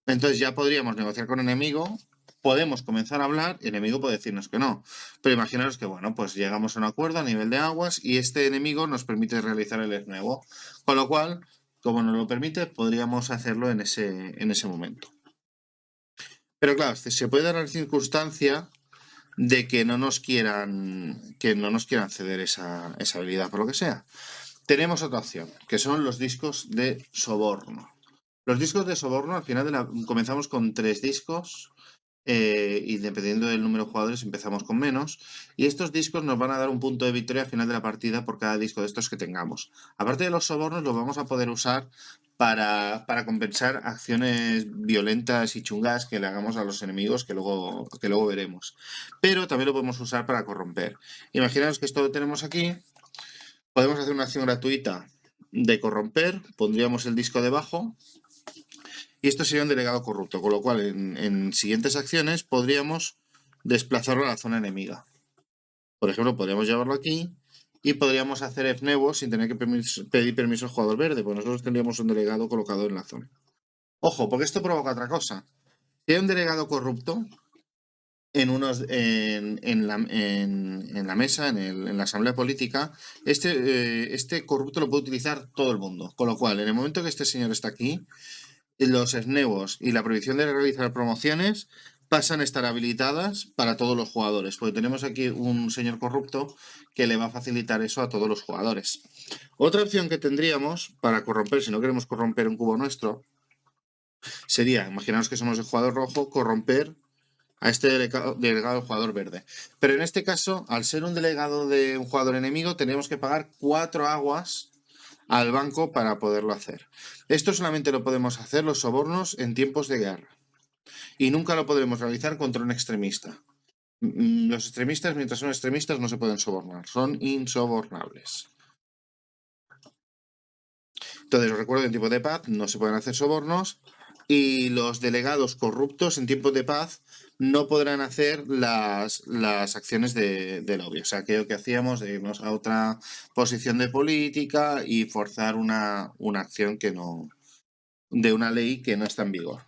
A: Entonces ya podríamos negociar con el enemigo, podemos comenzar a hablar, el enemigo puede decirnos que no. Pero imaginaros que, bueno, pues llegamos a un acuerdo a nivel de aguas y este enemigo nos permite realizar el nuevo. Con lo cual, como nos lo permite, podríamos hacerlo en ese momento. Pero claro, se puede dar la circunstancia de que no nos quieran ceder esa habilidad, por lo que sea. Tenemos otra opción, que son los discos de soborno. Los discos de soborno, al final comenzamos con 3 discos, y dependiendo del número de jugadores empezamos con menos, y estos discos nos van a dar un punto de victoria al final de la partida por cada disco de estos que tengamos. Aparte de los sobornos, los vamos a poder usar para compensar acciones violentas y chungas que le hagamos a los enemigos, que luego veremos. Pero también lo podemos usar para corromper. Imaginaos que esto lo tenemos aquí, podemos hacer una acción gratuita de corromper, pondríamos el disco debajo, y esto sería un delegado corrupto, con lo cual en siguientes acciones podríamos desplazarlo a la zona enemiga. Por ejemplo, podríamos llevarlo aquí y podríamos hacer FNEVO sin tener que pedir permiso al jugador verde, pues nosotros tendríamos un delegado colocado en la zona. Ojo, porque esto provoca otra cosa. Si hay un delegado corrupto en la mesa, en la asamblea política, este corrupto lo puede utilizar todo el mundo. Con lo cual, en el momento que este señor está aquí, los SNEVOS y la prohibición de realizar promociones pasan a estar habilitadas para todos los jugadores, porque tenemos aquí un señor corrupto que le va a facilitar eso a todos los jugadores. Otra opción que tendríamos para corromper, si no queremos corromper un cubo nuestro, sería, imaginaos que somos el jugador rojo, corromper a este delegado del jugador verde. Pero en este caso, al ser un delegado de un jugador enemigo, tenemos que pagar 4 aguas al banco para poderlo hacer. Esto solamente lo podemos hacer los sobornos en tiempos de guerra. Y nunca lo podremos realizar contra un extremista. Los extremistas, mientras son extremistas, no se pueden sobornar. Son insobornables. Entonces, os recuerdo que en tiempos de paz no se pueden hacer sobornos y los delegados corruptos en tiempos de paz no podrán hacer las acciones de lobby. O sea, aquello que hacíamos de irnos a otra posición de política y forzar una acción que no, de una ley que no está en vigor.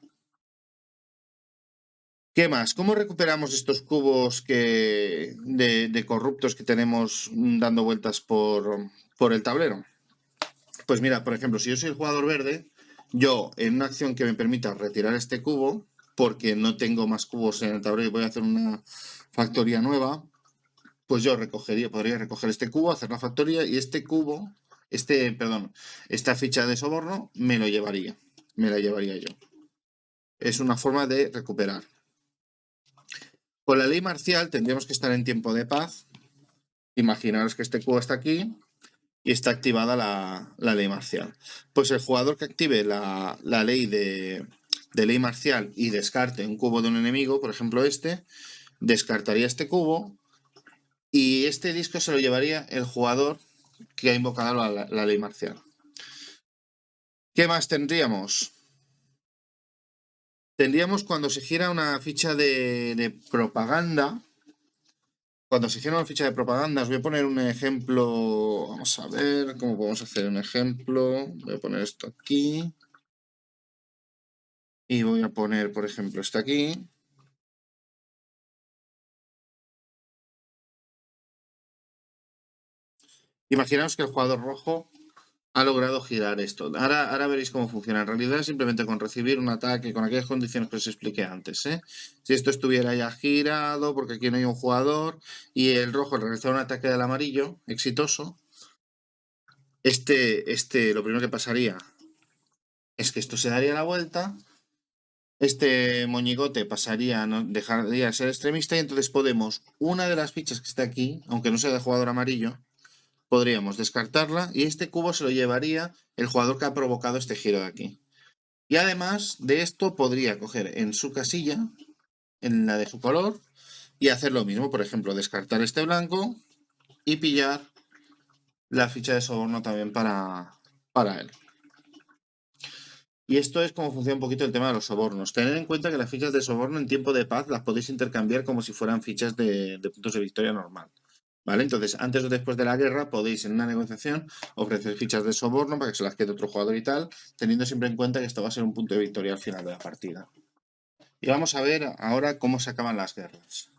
A: ¿Qué más? ¿Cómo recuperamos estos cubos de corruptos que tenemos dando vueltas por el tablero? Pues mira, por ejemplo, si yo soy el jugador verde, yo en una acción que me permita retirar este cubo, porque no tengo más cubos en el tablero y voy a hacer una factoría nueva, pues yo podría recoger este cubo, hacer la factoría y este cubo, esta ficha de soborno me la llevaría yo. Es una forma de recuperar. Con la ley marcial tendríamos que estar en tiempo de paz. Imaginaros que este cubo está aquí y está activada la ley marcial. Pues el jugador que active la ley de ley marcial y descarte un cubo de un enemigo, por ejemplo descartaría este cubo y este disco se lo llevaría el jugador que ha invocado la ley marcial. ¿Qué más tendríamos? Tendríamos cuando se gira una ficha de propaganda. Cuando se gira una ficha de propaganda, os voy a poner un ejemplo. Vamos a ver cómo podemos hacer un ejemplo. Voy a poner esto aquí. Y voy a poner, por ejemplo, esto aquí. Imaginaos que el jugador rojo ha logrado girar esto. Ahora veréis cómo funciona. En realidad, simplemente con recibir un ataque con aquellas condiciones que os expliqué antes. Si esto estuviera ya girado, porque aquí no hay un jugador, y el rojo realizara un ataque del amarillo exitoso, lo primero que pasaría es que esto se daría la vuelta, este moñigote pasaría, no, dejaría de ser extremista, y entonces podemos, una de las fichas que está aquí, aunque no sea de jugador amarillo, podríamos descartarla y este cubo se lo llevaría el jugador que ha provocado este giro de aquí. Y además de esto podría coger en su casilla, en la de su color, y hacer lo mismo. Por ejemplo, descartar este blanco y pillar la ficha de soborno también para él. Y esto es como funciona un poquito el tema de los sobornos. Tened en cuenta que las fichas de soborno en tiempo de paz las podéis intercambiar como si fueran fichas de puntos de victoria normal. ¿Vale? Entonces, antes o después de la guerra podéis en una negociación ofrecer fichas de soborno para que se las quede otro jugador y tal, teniendo siempre en cuenta que esto va a ser un punto de victoria al final de la partida. Y vamos a ver ahora cómo se acaban las guerras.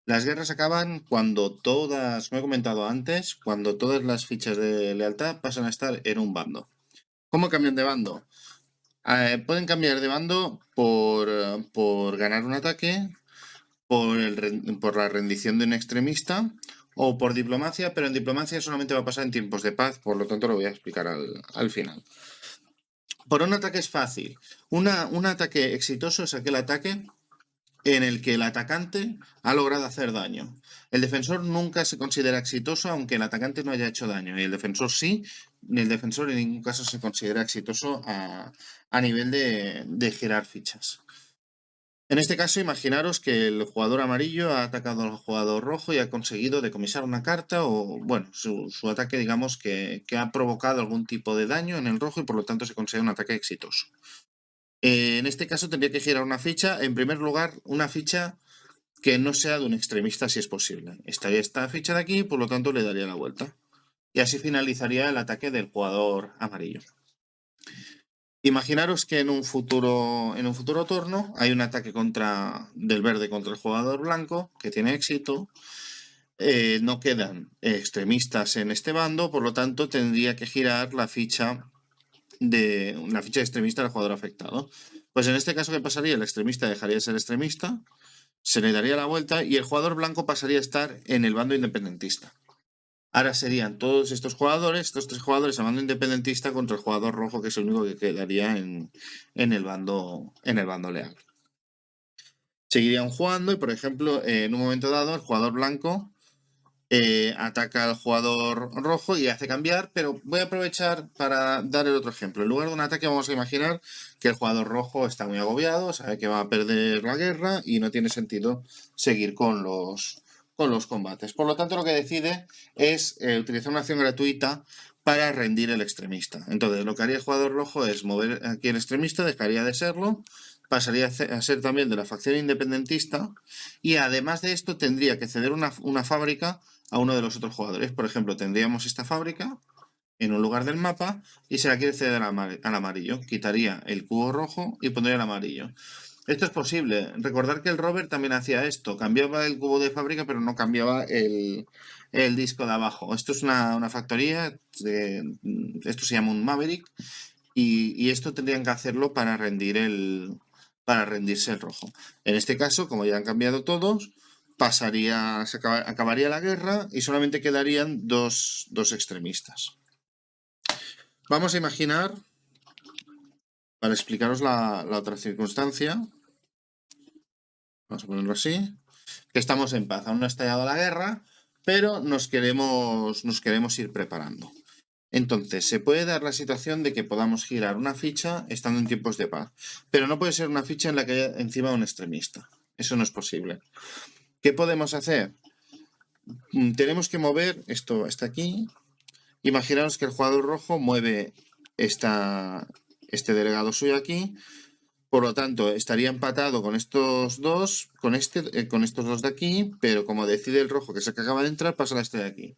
A: Las guerras acaban cuando todas, como he comentado antes, cuando todas las fichas de lealtad pasan a estar en un bando. ¿Cómo cambian de bando? Pueden cambiar de bando por ganar un ataque, por la rendición de un extremista o por diplomacia, pero en diplomacia solamente va a pasar en tiempos de paz, por lo tanto lo voy a explicar al final. Por un ataque es fácil. Un ataque exitoso es aquel ataque en el que el atacante ha logrado hacer daño. El defensor nunca se considera exitoso aunque el atacante no haya hecho daño, y el defensor sí. El defensor en ningún caso se considera exitoso a nivel de girar fichas. En este caso, imaginaros que el jugador amarillo ha atacado al jugador rojo y ha conseguido decomisar una carta o, bueno, su ataque, digamos, que ha provocado algún tipo de daño en el rojo y por lo tanto se considera un ataque exitoso. En este caso tendría que girar una ficha, en primer lugar, una ficha que no sea de un extremista si es posible. Estaría esta ficha de aquí, por lo tanto le daría la vuelta. Y así finalizaría el ataque del jugador amarillo. Imaginaros que en un futuro turno hay un ataque del verde contra el jugador blanco que tiene éxito. No quedan extremistas en este bando, por lo tanto tendría que girar la ficha de extremista del jugador afectado. Pues en este caso, ¿qué pasaría? El extremista dejaría de ser extremista, se le daría la vuelta y el jugador blanco pasaría a estar en el bando independentista. Ahora serían todos estos tres jugadores, el bando independentista contra el jugador rojo, que es el único que quedaría en el bando leal. Seguirían jugando y, por ejemplo, en un momento dado, el jugador blanco ataca al jugador rojo y hace cambiar, pero voy a aprovechar para dar el otro ejemplo. En lugar de un ataque, vamos a imaginar que el jugador rojo está muy agobiado, sabe que va a perder la guerra y no tiene sentido seguir con los combates. Por lo tanto, lo que decide es utilizar una acción gratuita para rendir el extremista. Entonces, lo que haría el jugador rojo es mover aquí el extremista, dejaría de serlo, pasaría a ser también de la facción independentista y además de esto tendría que ceder una fábrica a uno de los otros jugadores. Por ejemplo, tendríamos esta fábrica en un lugar del mapa y se la quiere ceder al amarillo. Quitaría el cubo rojo y pondría el amarillo. Esto es posible. Recordar que el Robert también hacía esto. Cambiaba el cubo de fábrica, pero no cambiaba el disco de abajo. Esto es una factoría. Esto se llama un Maverick. Y esto tendrían que hacerlo para rendirse el rojo. En este caso, como ya han cambiado todos, acabaría la guerra y solamente quedarían dos extremistas. Vamos a imaginar, para explicaros la otra circunstancia, vamos a ponerlo así, que estamos en paz. Aún no ha estallado la guerra, pero nos queremos ir preparando. Entonces, se puede dar la situación de que podamos girar una ficha estando en tiempos de paz, pero no puede ser una ficha en la que haya encima un extremista. Eso no es posible. ¿Qué podemos hacer? Tenemos que mover esto hasta aquí. Imaginaos que el jugador rojo mueve este delegado suyo aquí. Por lo tanto, estaría empatado con estos dos, con estos dos de aquí, pero como decide el rojo que es el que acaba de entrar, pasa a este de aquí.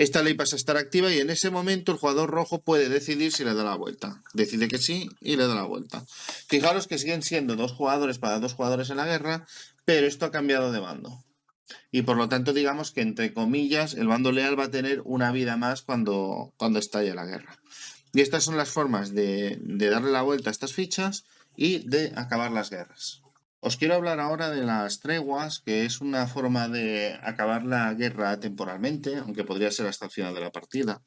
A: esta ley pasa a estar activa y en ese momento el jugador rojo puede decidir si le da la vuelta. Decide que sí y le da la vuelta. Fijaros que siguen siendo 2 jugadores para 2 jugadores en la guerra, pero esto ha cambiado de bando. Y por lo tanto, digamos que entre comillas, el bando leal va a tener una vida más cuando estalle la guerra. Y estas son las formas de darle la vuelta a estas fichas y de acabar las guerras. Os quiero hablar ahora de las treguas, que es una forma de acabar la guerra temporalmente, aunque podría ser hasta el final de la partida,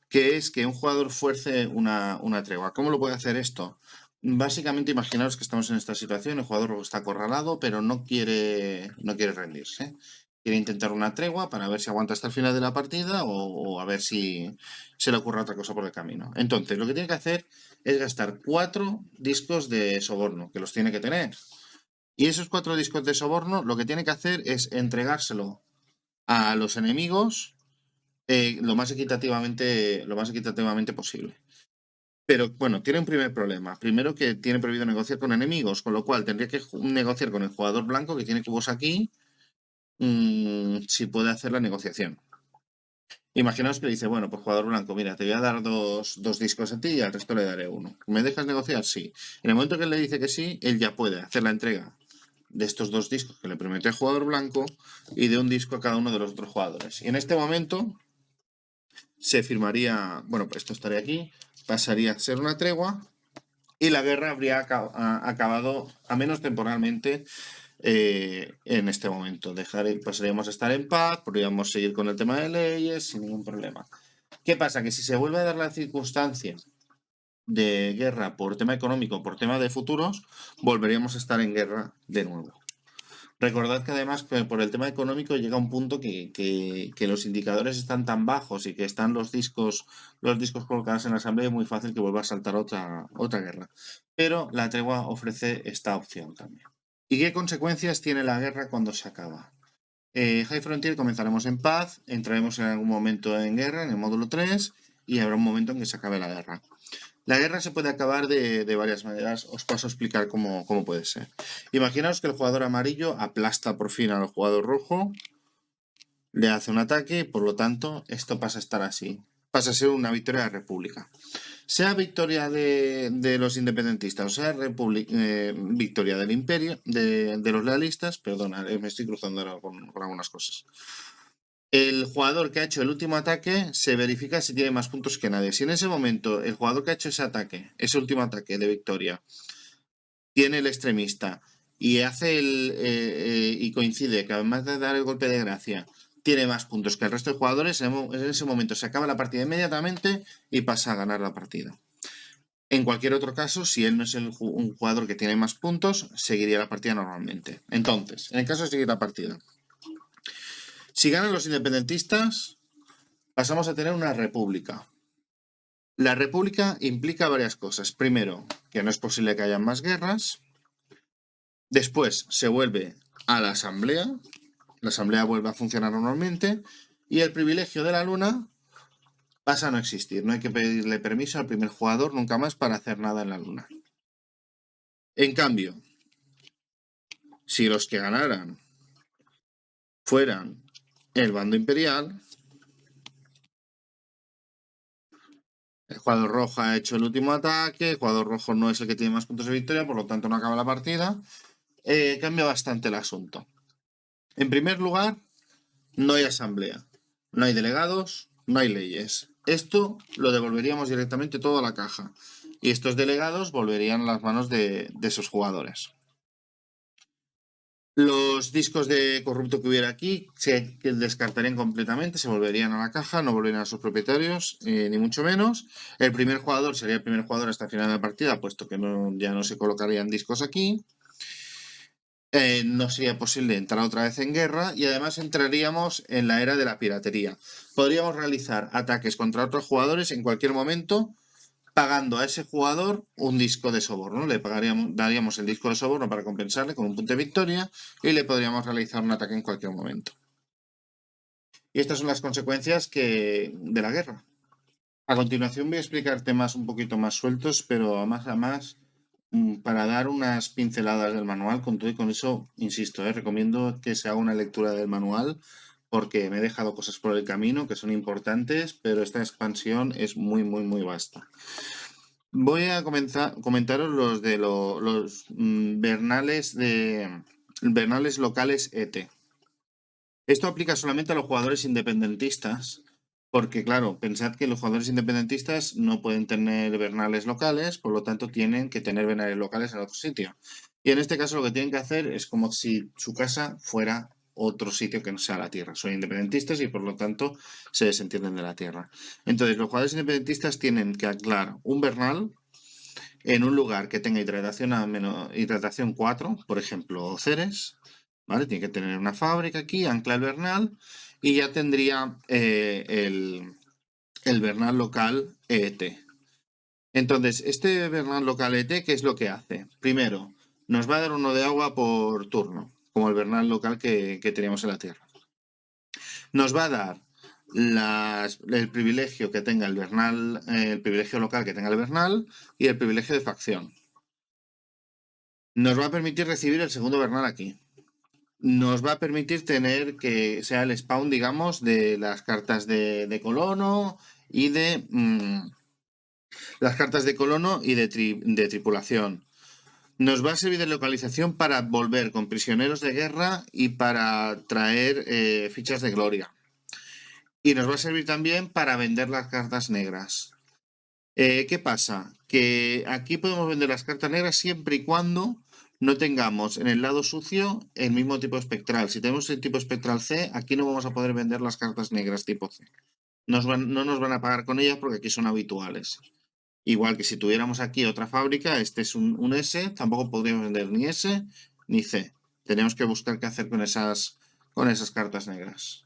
A: que es que un jugador fuerce una tregua. ¿Cómo lo puede hacer esto? Básicamente, imaginaos que estamos en esta situación, el jugador está acorralado, pero no quiere rendirse. Quiere intentar una tregua para ver si aguanta hasta el final de la partida o a ver si se le ocurre otra cosa por el camino. Entonces, lo que tiene que hacer es gastar 4 discos de soborno, que los tiene que tener. Y esos 4 discos de soborno lo que tiene que hacer es entregárselo a los enemigos lo más equitativamente posible. Pero bueno, tiene un primer problema. Primero que tiene prohibido negociar con enemigos, con lo cual tendría que negociar con el jugador blanco que tiene cubos aquí, si puede hacer la negociación. Imaginaos que le dice, bueno, pues jugador blanco, mira, te voy a dar dos discos a ti y al resto le daré uno. ¿Me dejas negociar? Sí. En el momento que él le dice que sí, él ya puede hacer la entrega de estos 2 discos que le prometió el jugador blanco y de un disco a cada uno de los otros jugadores. Y en este momento se firmaría, bueno, pues esto estaría aquí, pasaría a ser una tregua y la guerra habría acabado, a menos temporalmente, en este momento. Pasaríamos a estar en paz, podríamos seguir con el tema de leyes sin ningún problema. ¿Qué pasa? Que si se vuelve a dar la circunstancia de guerra por tema económico, por tema de futuros, volveríamos a estar en guerra de nuevo. Recordad que además que por el tema económico llega un punto que los indicadores están tan bajos y que están los discos colocados en la asamblea, es muy fácil que vuelva a saltar otra guerra. Pero la tregua ofrece esta opción también. ¿Y qué consecuencias tiene la guerra cuando se acaba? High Frontier comenzaremos en paz, entraremos en algún momento en guerra, en el módulo 3, y habrá un momento en que se acabe la guerra. La guerra se puede acabar de varias maneras. Os paso a explicar cómo puede ser. Imaginaos que el jugador amarillo aplasta por fin al jugador rojo, le hace un ataque, por lo tanto, esto pasa a estar así. Pasa a ser una victoria de la República. Sea victoria de los independentistas o sea victoria del imperio, de los lealistas, perdona, me estoy cruzando ahora con algunas cosas. El jugador que ha hecho el último ataque se verifica si tiene más puntos que nadie. Si en ese momento el jugador que ha hecho ese último ataque de victoria, tiene el extremista y hace y coincide que además de dar el golpe de gracia, tiene más puntos que el resto de jugadores, en ese momento se acaba la partida inmediatamente y pasa a ganar la partida. En cualquier otro caso, si él no es un jugador que tiene más puntos, seguiría la partida normalmente. Entonces, en el caso de seguir la partida, si ganan los independentistas, pasamos a tener una república. La república implica varias cosas. Primero, que no es posible que haya más guerras. Después se vuelve a la asamblea vuelve a funcionar normalmente y el privilegio de la luna pasa a no existir. No hay que pedirle permiso al primer jugador nunca más para hacer nada en la luna. En cambio, si los que ganaran fueran el bando imperial, el jugador rojo ha hecho el último ataque, el jugador rojo no es el que tiene más puntos de victoria, por lo tanto no acaba la partida, cambia bastante el asunto. En primer lugar, no hay asamblea, no hay delegados, no hay leyes. Esto lo devolveríamos directamente todo a la caja. Y estos delegados volverían a las manos de esos jugadores. Los discos de corrupto que hubiera aquí se descartarían completamente, se volverían a la caja, no volverían a sus propietarios, ni mucho menos. El primer jugador sería el primer jugador hasta el final de la partida, puesto que ya no se colocarían discos aquí. No sería posible entrar otra vez en guerra y además entraríamos en la era de la piratería. Podríamos realizar ataques contra otros jugadores en cualquier momento pagando a ese jugador un disco de soborno. Daríamos el disco de soborno para compensarle con un punto de victoria y le podríamos realizar un ataque en cualquier momento. Y estas son las consecuencias de la guerra. A continuación voy a explicar temas un poquito más sueltos, pero más a más para dar unas pinceladas del manual. Con todo y con eso, insisto, recomiendo que se haga una lectura del manual porque me he dejado cosas por el camino que son importantes, pero esta expansión es muy, muy, muy vasta. Voy a comentaros los de los Bernales locales ET. Esto aplica solamente a los jugadores independentistas, porque claro, pensad que los jugadores independentistas no pueden tener Bernales locales, por lo tanto tienen que tener Bernales locales en otro sitio. Y en este caso lo que tienen que hacer es como si su casa fuera otro sitio que no sea la Tierra. Son independentistas y por lo tanto se desentienden de la Tierra. Entonces los jugadores independentistas tienen que anclar un Bernal en un lugar que tenga hidratación 4, por ejemplo, Ceres, ¿vale? Tiene que tener una fábrica aquí, ancla el Bernal y ya tendría el Bernal local ET. Entonces, este Bernal local ET, ¿qué es lo que hace? Primero, nos va a dar uno de agua por turno, como el Bernal local que teníamos en la Tierra. Nos va a dar el privilegio que tenga el Bernal, el privilegio local que tenga el Bernal y el privilegio de facción. Nos va a permitir recibir el segundo Bernal aquí. Nos va a permitir tener que sea el spawn, digamos, de las cartas de colono y de las cartas de colono y de tripulación. Nos va a servir de localización para volver con prisioneros de guerra y para traer fichas de gloria. Y nos va a servir también para vender las cartas negras. ¿Qué pasa? Que aquí podemos vender las cartas negras siempre y cuando no tengamos en el lado sucio el mismo tipo espectral. Si tenemos el tipo espectral C, aquí no vamos a poder vender las cartas negras tipo C. No nos van a pagar con ellas porque aquí son habituales. Igual que si tuviéramos aquí otra fábrica, este es un S, tampoco podríamos vender ni S ni C. Tenemos que buscar qué hacer con esas cartas negras.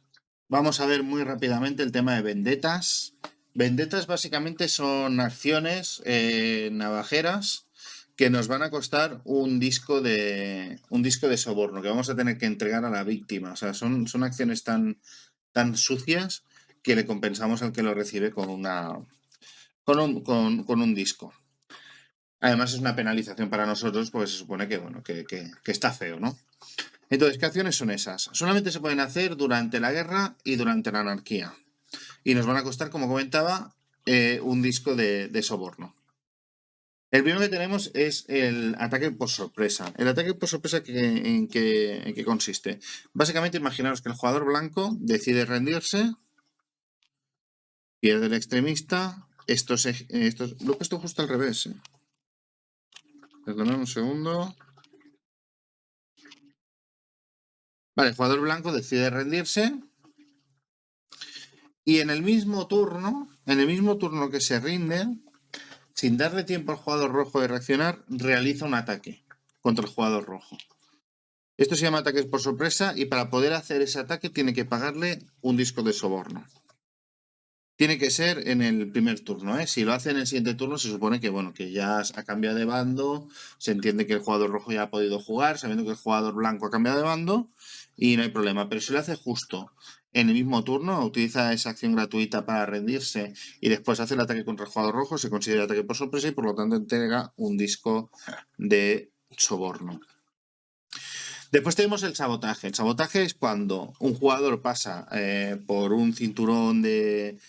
A: Vamos a ver muy rápidamente el tema de vendetas. Vendetas básicamente son acciones navajeras que nos van a costar un disco de soborno que vamos a tener que entregar a la víctima. O sea, son acciones tan sucias que le compensamos al que lo recibe con un disco. Además es una penalización para nosotros porque se supone que, bueno, que está feo, ¿no? Entonces, ¿qué acciones son esas? Solamente se pueden hacer durante la guerra y durante la anarquía. Y nos van a costar, como comentaba, un disco de soborno. El primero que tenemos es el ataque por sorpresa. El ataque por sorpresa, ¿en qué consiste? Básicamente, imaginaros que el jugador blanco decide rendirse, pierde el extremista. Lo he puesto justo al revés. Perdonad un segundo. Vale, el jugador blanco decide rendirse. Y en el mismo turno que se rinde, sin darle tiempo al jugador rojo de reaccionar, realiza un ataque contra el jugador rojo. Esto se llama ataques por sorpresa y para poder hacer ese ataque tiene que pagarle un disco de soborno. Tiene que ser en el primer turno, ¿eh? Si lo hace en el siguiente turno se supone que, bueno, que ya ha cambiado de bando, se entiende que el jugador rojo ya ha podido jugar, sabiendo que el jugador blanco ha cambiado de bando y no hay problema. Pero si lo hace justo en el mismo turno, utiliza esa acción gratuita para rendirse y después hace el ataque contra el jugador rojo, se considera ataque por sorpresa y por lo tanto entrega un disco de soborno. Después tenemos el sabotaje. El sabotaje es cuando un jugador pasa por un cinturón de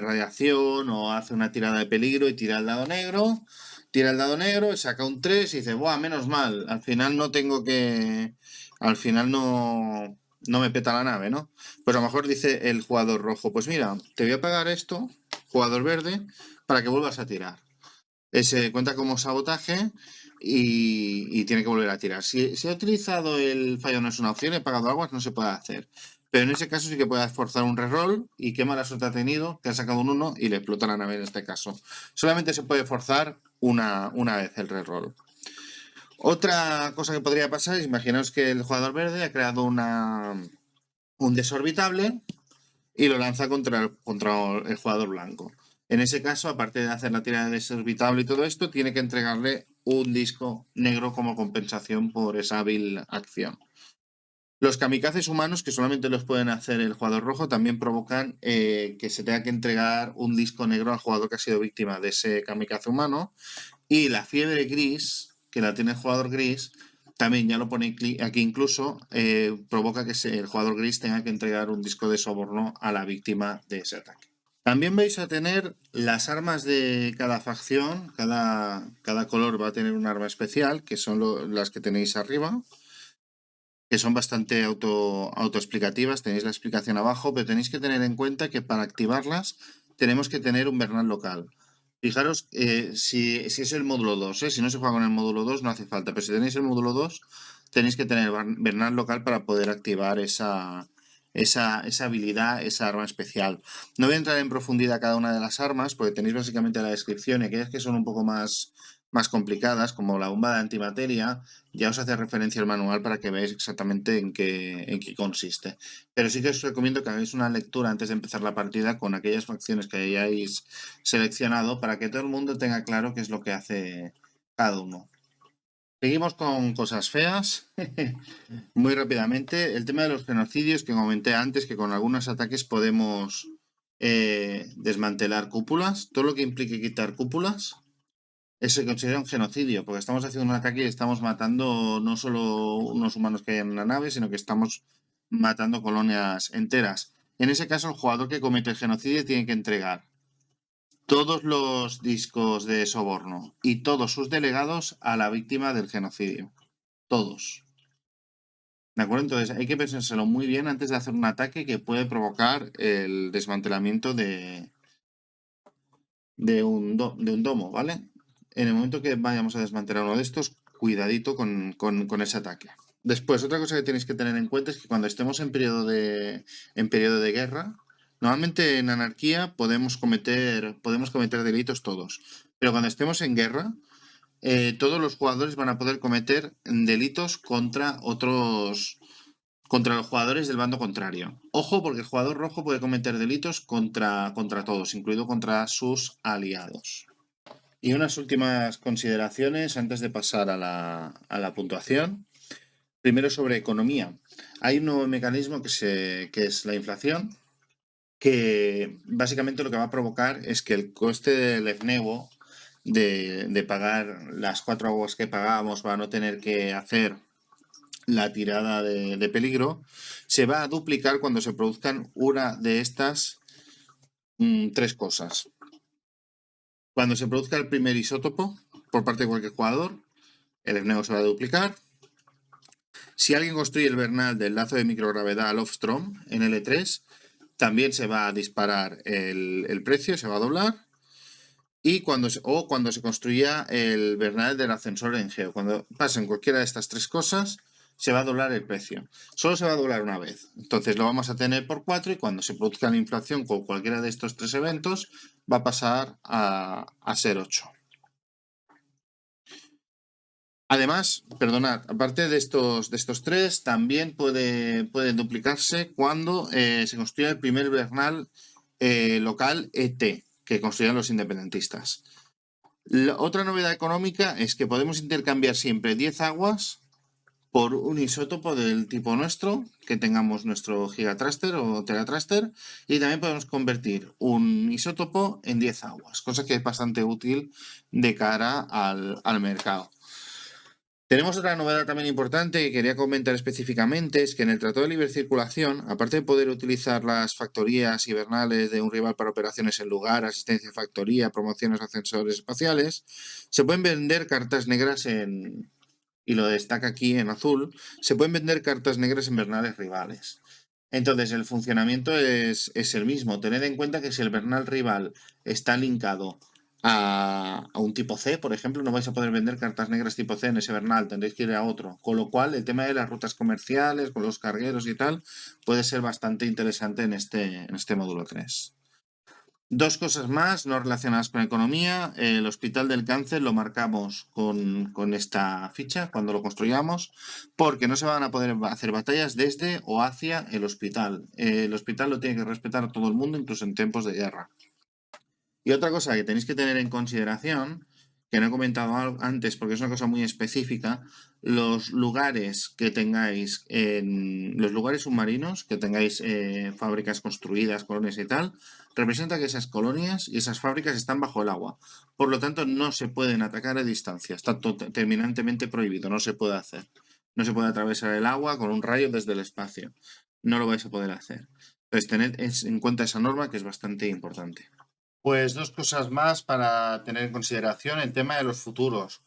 A: radiación o hace una tirada de peligro y tira el dado negro. Tira el dado negro y saca un 3 y dice, ¡buah, menos mal! Al final no me peta la nave, ¿no? Pues a lo mejor dice el jugador rojo, pues mira, te voy a pagar esto, jugador verde, para que vuelvas a tirar. Se cuenta como sabotaje y tiene que volver a tirar. Si he utilizado el fallo no es una opción, he pagado aguas, no se puede hacer. Pero en ese caso sí que puede forzar un reroll y qué mala suerte ha tenido, que ha sacado un 1 y le explota la nave en este caso. Solamente se puede forzar una vez el reroll. Otra cosa que podría pasar es, imaginaos que el jugador verde ha creado un desorbitable y lo lanza contra el jugador blanco. En ese caso, aparte de hacer la tirada de desorbitable y todo esto, tiene que entregarle un disco negro como compensación por esa hábil acción. Los kamikazes humanos, que solamente los pueden hacer el jugador rojo, también provocan que se tenga que entregar un disco negro al jugador que ha sido víctima de ese kamikaze humano. Y la fiebre gris, que la tiene el jugador gris, también ya lo pone aquí incluso, provoca que el jugador gris tenga que entregar un disco de soborno a la víctima de ese ataque. También vais a tener las armas de cada facción, cada color va a tener un arma especial, que son las que tenéis arriba, que son bastante autoexplicativas, tenéis la explicación abajo, pero tenéis que tener en cuenta que para activarlas tenemos que tener un Bernal local. Fijaros, si es el módulo 2, si no se juega con el módulo 2 no hace falta, pero si tenéis el módulo 2 tenéis que tener Bernal local para poder activar esa habilidad, esa arma especial. No voy a entrar en profundidad cada una de las armas, porque tenéis básicamente la descripción y aquellas que son un poco más complicadas, como la bomba de antimateria, ya os hace referencia al manual para que veáis exactamente en qué consiste. Pero sí que os recomiendo que hagáis una lectura antes de empezar la partida con aquellas facciones que hayáis seleccionado para que todo el mundo tenga claro qué es lo que hace cada uno. Seguimos con cosas feas. Muy rápidamente, el tema de los genocidios que comenté antes, que con algunos ataques podemos desmantelar cúpulas. Todo lo que implique quitar cúpulas se considera un genocidio, porque estamos haciendo un ataque y estamos matando no solo unos humanos que hay en una nave, sino que estamos matando colonias enteras. En ese caso, el jugador que comete el genocidio tiene que entregar todos los discos de soborno y todos sus delegados a la víctima del genocidio. Todos. ¿De acuerdo? Entonces hay que pensárselo muy bien antes de hacer un ataque que puede provocar el desmantelamiento de un domo, ¿vale? En el momento que vayamos a desmantelar uno de estos, cuidadito con ese ataque. Después, otra cosa que tenéis que tener en cuenta es que cuando estemos en periodo de guerra, normalmente en anarquía podemos cometer delitos todos, pero cuando estemos en guerra, todos los jugadores van a poder cometer delitos contra los jugadores del bando contrario. Ojo, porque el jugador rojo puede cometer delitos contra todos, incluido contra sus aliados. Y unas últimas consideraciones antes de pasar a la puntuación. Primero sobre economía. Hay un nuevo mecanismo que es la inflación, que básicamente lo que va a provocar es que el coste del EFNEWO de pagar las 4 aguas que pagábamos para no tener que hacer la tirada de peligro, se va a duplicar cuando se produzcan una de estas tres cosas. Cuando se produzca el primer isótopo por parte de cualquier jugador, el EFNEWO se va a duplicar. Si alguien construye el Bernal del lazo de microgravedad Lofstrom en L3, también se va a disparar el precio, se va a doblar. Y cuando se construya el Bernal del ascensor en Geo. Cuando pasen cualquiera de estas tres cosas, se va a doblar el precio. Solo se va a doblar una vez. Entonces lo vamos a tener por 4 y cuando se produzca la inflación con cualquiera de estos tres eventos, va a pasar a ser 8. Además, perdonad, aparte de estos tres, también puede duplicarse cuando se construya el primer Bernal local ET, que construyan los independentistas. Otra novedad económica es que podemos intercambiar siempre 10 aguas por un isótopo del tipo nuestro, que tengamos nuestro Gigatraster o Teratraster, y también podemos convertir un isótopo en 10 aguas, cosa que es bastante útil de cara al mercado. Tenemos otra novedad también importante que quería comentar específicamente, es que en el Tratado de Libre Circulación, aparte de poder utilizar las factorías hibernales de un rival para operaciones en lugar, asistencia de factoría, promociones de ascensores espaciales, se pueden vender cartas negras y lo destaca aquí en azul, se pueden vender cartas negras en Bernales rivales. Entonces el funcionamiento es el mismo. Tened en cuenta que si el Bernal rival está linkado a un tipo C, por ejemplo, no vais a poder vender cartas negras tipo C en ese Bernal, tendréis que ir a otro. Con lo cual, el tema de las rutas comerciales, con los cargueros y tal, puede ser bastante interesante en este módulo 3. Dos cosas más no relacionadas con economía. El Hospital del Cáncer lo marcamos con esta ficha cuando lo construyamos, porque no se van a poder hacer batallas desde o hacia el hospital. El hospital lo tiene que respetar todo el mundo, incluso en tiempos de guerra. Y otra cosa que tenéis que tener en consideración, que no he comentado antes porque es una cosa muy específica, los lugares que tengáis, los lugares submarinos, que tengáis fábricas construidas, colonias y tal, representa que esas colonias y esas fábricas están bajo el agua. Por lo tanto, no se pueden atacar a distancia, está terminantemente prohibido, no se puede hacer. No se puede atravesar el agua con un rayo desde el espacio. No lo vais a poder hacer. Entonces, tened en cuenta esa norma, que es bastante importante. Pues dos cosas más para tener en consideración: el tema de los futuros.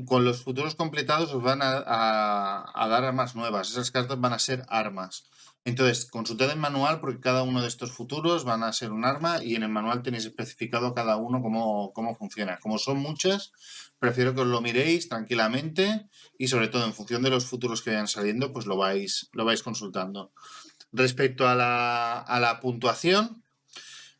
A: Con los futuros completados os van a dar armas nuevas. Esas cartas van a ser armas. Entonces, consultad el manual, porque cada uno de estos futuros van a ser un arma y en el manual tenéis especificado cada uno cómo funciona. Como son muchas, prefiero que os lo miréis tranquilamente y sobre todo en función de los futuros que vayan saliendo, pues lo vais consultando. Respecto a la puntuación,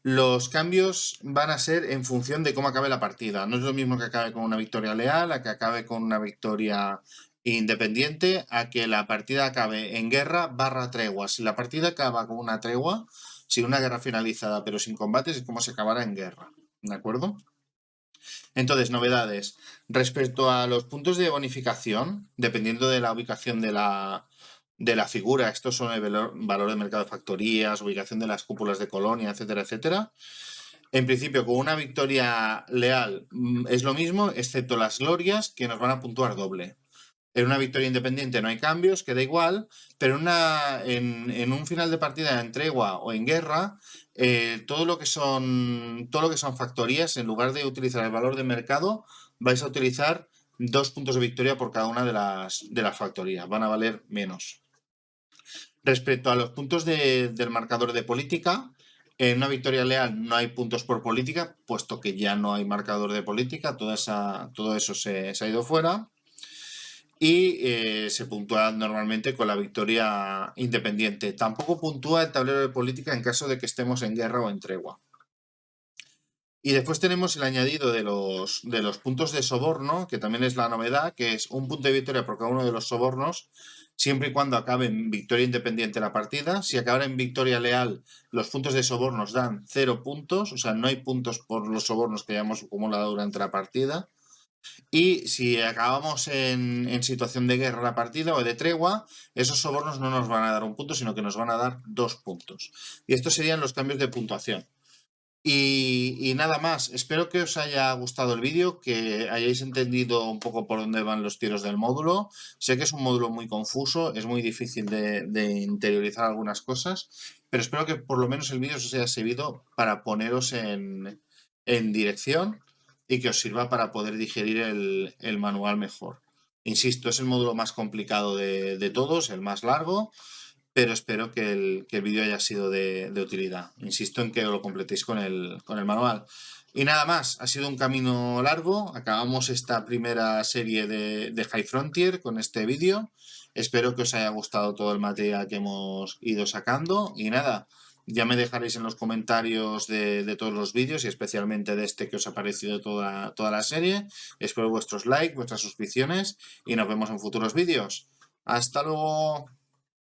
A: los cambios van a ser en función de cómo acabe la partida. No es lo mismo que acabe con una victoria leal, a que acabe con una victoria independiente, a que la partida acabe en guerra / tregua. Si la partida acaba con una tregua, sin una guerra finalizada pero sin combates, es como si acabara en guerra. ¿De acuerdo? Entonces, novedades. Respecto a los puntos de bonificación, dependiendo de la ubicación de la figura, estos son el valor de mercado de factorías, ubicación de las cúpulas de colonia, etcétera, etcétera. En principio, con una victoria leal es lo mismo, excepto las glorias, que nos van a puntuar doble. En una victoria independiente no hay cambios, queda igual, pero en un final de partida en tregua o en guerra, todo lo que son factorías, en lugar de utilizar el valor de mercado, vais a utilizar 2 puntos de victoria por cada una de las factorías. Van a valer menos. Respecto a los puntos del marcador de política, en una victoria leal no hay puntos por política, puesto que ya no hay marcador de política, todo eso se ha ido fuera. Y se puntúa normalmente con la victoria independiente. Tampoco puntúa el tablero de política en caso de que estemos en guerra o en tregua. Y después tenemos el añadido de los puntos de soborno, que también es la novedad, que es un punto de victoria por cada uno de los sobornos, siempre y cuando acabe en victoria independiente la partida. Si acabara en victoria leal, los puntos de sobornos dan 0 puntos, o sea, no hay puntos por los sobornos que hayamos acumulado durante la partida. Y si acabamos en situación de guerra la partida o de tregua, esos sobornos no nos van a dar un punto, sino que nos van a dar 2 puntos. Y estos serían los cambios de puntuación. Y nada más, espero que os haya gustado el vídeo, que hayáis entendido un poco por dónde van los tiros del módulo. Sé que es un módulo muy confuso, es muy difícil de interiorizar algunas cosas, pero espero que por lo menos el vídeo os haya servido para poneros en dirección y que os sirva para poder digerir el manual mejor. Insisto, es el módulo más complicado de todos, el más largo, pero espero que el vídeo haya sido de utilidad. Insisto en que lo completéis con el manual. Y nada más, ha sido un camino largo. Acabamos esta primera serie de High Frontier con este vídeo. Espero que os haya gustado todo el material que hemos ido sacando. Y nada, ya me dejaréis en los comentarios de todos los vídeos y especialmente de este que os ha parecido toda la serie. Espero vuestros likes, vuestras suscripciones y nos vemos en futuros vídeos. ¡Hasta luego!